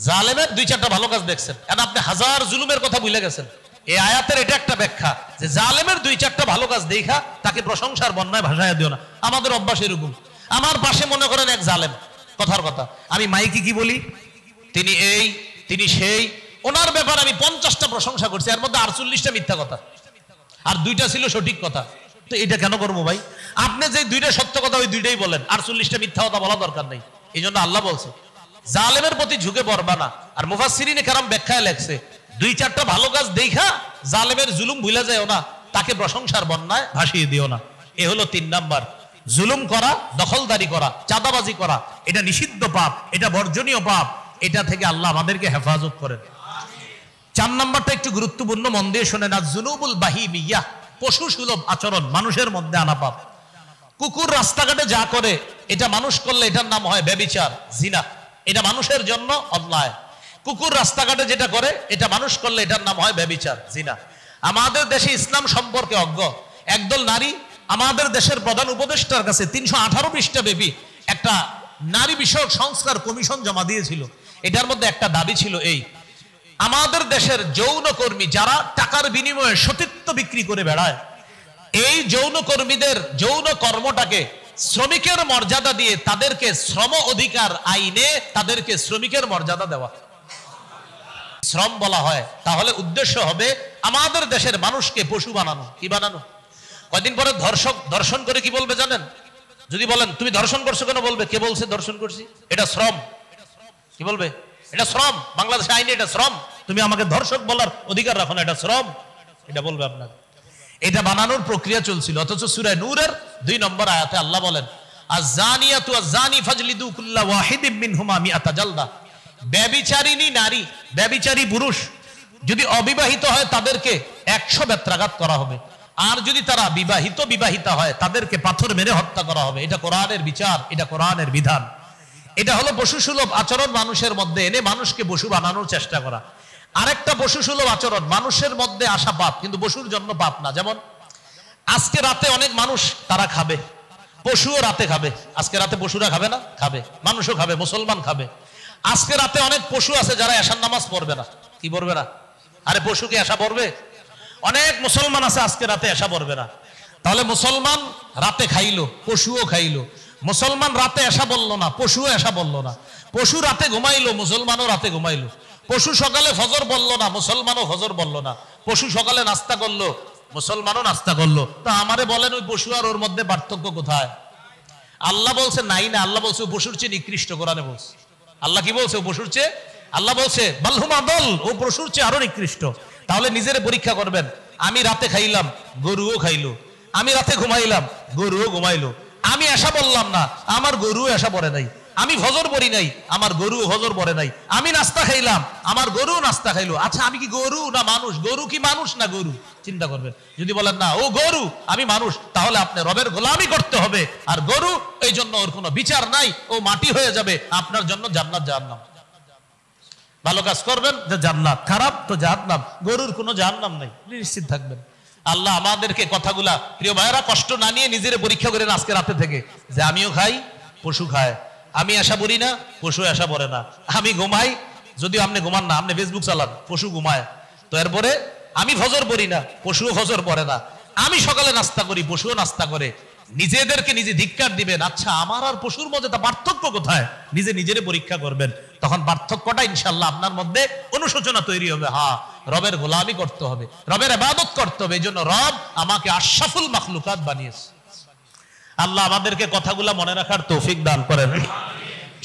জালেমের 2-4টা ভালো কাজ দেখছেন, আপনি হাজার জুলুমের কথা ভুলে গেছেন। এই আয়াতের এটা একটা ব্যাখ্যা যে জালেমের 2-4টা ভালো কাজ দেখা তাকে প্রশংসার বন্যায় ভাসাইয়া দিও না। আমাদের অভ্যাস এরকম, আমার পাশে মনে করেন এক জালেম, কথার কথা আমি মাইকে কি বলি, তিনি এই, তিনি সেই, ওনার ব্যাপারে আমি 50টা প্রশংসা করছি, এর মধ্যে 48টা মিথ্যা কথা আর 2টা ছিল সঠিক কথা। তো এটা কেন করবো ভাই? আপনি যে 2টা সত্য কথা ওই 2টাই বলেন, 48টা মিথ্যা কথা বলা দরকার নেই। এই জন্য আল্লাহ বলছে জালেমের প্রতি ঝুঁকে পড়বা না। আর মুফাসসিরিনে কেরাম ব্যাখ্যায় লেখছে, 2-4টা ভালো কাজ দেখা জালেমের জুলুম ভুলে যায় না, তাকে প্রশংসার বন্যায় ভাসিয়ে দিও না। এ হলো 3 নাম্বার, জুলুম করা, দখলদারি করা, চাঁদাবাজি করা, এটা নিষিদ্ধ পাপ, এটা বর্জনীয় পাপ, এটা থেকে আল্লাহ আমাদেরকে হেফাজত করেন। 4 নাম্বারটা একটু গুরুত্বপূর্ণ, মন দিয়ে শোনেন, আয-যুনুবুল বাহিমিয়্যা, পশু সুলভ আচরণ, মানুষের মধ্যে আনা পাপ। কুকুর রাস্তাঘাটে যা করে, এটা মানুষ করলে এটার নাম হয় ব্যভিচার, জিনা, এটা মানুষের জন্য অন্যায়। কুকুর রাস্তাঘাটে যেটা করে, এটা মানুষ করলে এটার নাম হয় ব্যভিচার, জিনা। আমাদের দেশে ইসলাম সম্পর্কে অজ্ঞ একদল নারী আমাদের দেশের প্রধান উপদেষ্টার কাছে 318 পৃষ্ঠা ব্যাপী একটা নারী বিষয়ক সংস্কার কমিশন জমা দিয়েছিল। এটার মধ্যে একটা দাবি ছিল এই, আমাদের দেশের যৌন কর্মী যারা টাকার বিনিময়ে সতীত্ব বিক্রি করে বেড়ায়, এই যৌন কর্মীদের যৌন কর্মটাকে শ্রমিকের মর্যাদা দিয়ে তাদেরকে শ্রম অধিকার আইনে তাদেরকে শ্রমিকের মর্যাদা দেওয়া, শ্রম বলা হয়, তাহলে উদ্দেশ্য হবে আমাদের দেশের মানুষকে পশু বানানো। কি বানানো? কয়দিন পরে ধর্ষণ করে কি বলবে জানেন? যদি বলেন তুমি ধর্ষণ করছো কেন, বলবে কে বলছে ধর্ষণ করছি, এটা শ্রম। কি বলবে? এটা শ্রম, বাংলাদেশ আইনে এটা শ্রম, তুমি আমাকে ধর্ষক বলার অধিকার রাখো না, এটা শ্রম, এটা বলবে আপনাকে। এটা বানানোর প্রক্রিয়া চলছিল। অথচ সূরা নূরের 2 নম্বর আয়াতে আল্লাহ বলেন আয-যানিয়াতু ওয়াজ-যানি ফাজলিদু কুল্লা ওয়াহিদিম মিনহুমা মিআতা জালদা। ব্যভিচারিণী নারী, ব্যভিচারী পুরুষ যদি অবিবাহিত হয় তাদেরকে 100 বেত্রাঘাত করা হবে, আর যদি তারা বিবাহিতা হয় তাদেরকে পাথর মেরে হত্যা করা হবে। এটা কোরআনের বিচার, এটা কোরআনের বিধান। এটা হলো পশুসুলভ আচরণ মানুষের মধ্যে এনে মানুষকে পশু বানানোর চেষ্টা করা। আরেকটা পশুসুলভ আচরণ মানুষের মধ্যে আসা পাপ, কিন্তু পশুর জন্য পাপ না। যেমন আজকে রাতে অনেক মানুষ তারা খাবে, পশুও রাতে খাবে। আজকে রাতে পশুরা খাবে না? খাবে, মানুষও খাবে, মুসলমান খাবে। আজকে রাতে অনেক পশু আছে যারা এশার নামাজ পড়বে না। কি পড়বে না? আরে পশু কি এশা পড়বে? অনেক মুসলমান আছে আজকে রাতে এশা পড়বে না। তাহলে মুসলমান রাতে খাইলো, পশুও খাইলো। মুসলমান রাতে এশা বললো না, পশুও এশা বললো না। পশু রাতে ঘুমাইলো, মুসলমানও রাতে ঘুমাইলো। পশু সকালে ফজর বললো না, মুসলমানও ফজর বললো না। পশু সকালে নাস্তা করলো, মুসলমানও নাস্তা করলো। তা আমারে বলেন ওই পশু আর ওর মধ্যে পার্থক্য কোথায়? আল্লাহ বলছে নাই না, আল্লাহ বলছে ও পশুর চেয়ে নিকৃষ্ট। কোরআনে বলছে, আল্লাহ কি বলছে? ও পশুর চেয়ে, আল্লাহ বলছে বালহুম আদল, ও পশুর চেয়ে আরো নিকৃষ্ট। তাহলে নিজের পরীক্ষা করবেন। আমি রাতে খাইলাম, গরুও খাইলো। আমি রাতে ঘুমাইলাম, গরুও ঘুমাইলো। আমি এশা বললাম না, আমার গরুও এশা পড়ে নাই। আমি ফজর পড়ি নাই, আমার গরুও ফজর পড়ে নাই। আমি নাস্তা খাইলাম, আমার গরুও নাস্তা খাইলো। আচ্ছা আমি কি গরু না মানুষ? গরু কি মানুষ না গরু? চিন্তা করবেন। যদি বলেন না ও গরু আমি মানুষ, তাহলে আপনি রবের গোলামি করতে হবে। আর গরু, এই জন্য ওর কোনো বিচার নাই, ও মাটি হয়ে যাবে, আপনার জন্য জান্নাত জাহান্নাম। ভালো কাজ করবেন যে জান্নাত, খারাপ তো জাহান্নাম। গরুর কোনো জাহান্নাম নাই, নিশ্চিত থাকবেন। আল্লাহ আমাদেরকে কথাগুলা প্রিয় ভাইয়েরা কষ্ট না নিয়ে নিজের পরীক্ষা করেন আজকে রাতে থেকে, যে আমিও খাই, পশু খায়। আমি আশা বলি না, পশু আশা পড়ে না। আমি ঘুমাই, যদিও আপনি ঘুমান না, আপনি ফেসবুক চালান, পশু ঘুমায়। তো এরপরে আমি ফজর পড়ি না, পশুও ফজর পড়ে না। আমি সকালে নাস্তা করি, পশুও নাস্তা করে। নিজেদেরকে নিজে ধিক্কার দিবেন। আচ্ছা আমার আর পশুর মধ্যে তা পার্থক্য কোথায়? নিজে নিজের পরীক্ষা করবেন, তখন পার্থক্যটা ইনশাল্লাহ আপনার মধ্যে অনুশোচনা তৈরি হবে। হ্যাঁ, রবের গোলামি করতে হবে, রবের ইবাদত করতে হবে। এই জন্য রব আমাকে আশরাফুল মাখলুকাত বানিয়েছে। আল্লাহ আমাদেরকে কথাগুলা মনে রাখার তৌফিক দান করেন।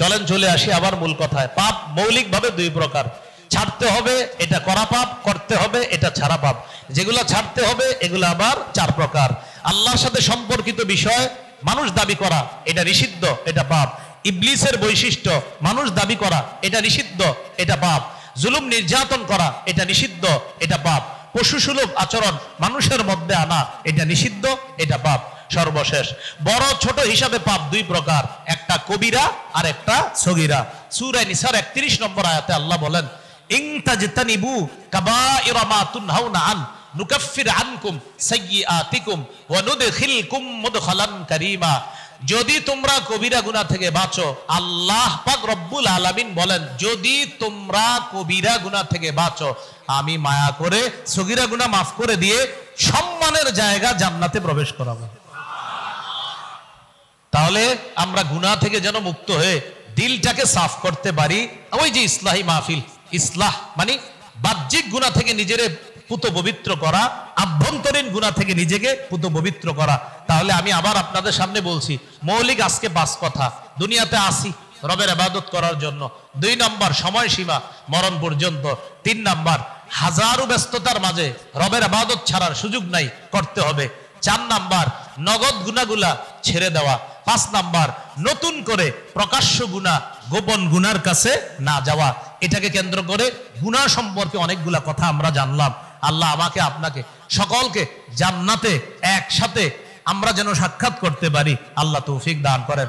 চলেন চলে আসি আবার মূল কথায়। পাপ মৌলিকভাবে 2 প্রকার। ছাড়তে হবে এটা করা পাপ, করতে হবে এটা ছাড়া পাপ। যেগুলা ছাড়তে হবে এগুলো আবার 4 প্রকার। আল্লাহর সাথে সম্পর্কিত বিষয় মানুষ দাবি করা, এটা নিষিদ্ধ, এটা পাপ। ইবলিসের বৈশিষ্ট্য মানুষ দাবি করা, এটা নিষিদ্ধ, এটা পাপ। জুলুম নির্যাতন করা, এটা নিষিদ্ধ, এটা পাপ। পশুসুলভ আচরণ মানুষের মধ্যে আনা, এটা নিষিদ্ধ, এটা পাপ। সর্বশেষ বড় ছোট হিসাবে পাপ 2 প্রকার, একটা কবিরা আর একটা সগীরা। সূরা নিসার 31 নম্বর আয়াতে আল্লাহ বলেন ইন তাজতানিবু কাবাইরা মা তুনহাউনা আন নুকাফির আনকুম সাইয়্যাতিকুম ওয়া নুদখিলকুম মুদখালান কারীমা। যদি তোমরা কবিরা গুনাহ থেকে বাঁচো, আল্লাহ পাক রব্বুল আলামিন বলেন যদি তোমরা কবিরা গুনাহ থেকে বাঁচো, আমি মায়া করে সগীরা গুনাহ মাফ করে দিয়ে সম্মানের জায়গা জান্নাতে প্রবেশ করাবো। তাহলে আমরা গুনাহ থেকে যেন মুক্ত হয়ে দিলটাকে সাফ করতে পারি। ওই যে ইসলাহি মাহফিল, ইসলাহ মানে বাহ্যিক গুনাহ থেকে নিজেরে পুত পবিত্র করা, আভ্যন্তরীণ গুনাহ থেকে নিজেকে পুত পবিত্র করা। তাহলে আমি আবার আপনাদের সামনে বলছি, মৌলিক আজকে 5 কথা। দুনিয়াতে আসি রবের ইবাদত করার জন্য। 2 নম্বর সময়সীমা মরণ পর্যন্ত। 3 নম্বর হাজারো ব্যস্ততার মাঝে রবের ইবাদত ছাড়ার সুযোগ নাই, করতে হবে। 4 নম্বর নগদ গুনাহগুলা ছেড়ে দেওয়া। 5 নম্বর নতুন করে প্রকাশ্য গুনাহ গোপন গুনার কাছে না যাওয়া। এটাকে কেন্দ্র করে গুনাহ সম্পর্কে অনেকগুলা কথা আমরা জানলাম। আল্লাহ আমাকে আপনাকে সকলকে জান্নাতে একসাথে আমরা যেন সাক্ষাৎ করতে পারি, আল্লাহ তৌফিক দান করেন।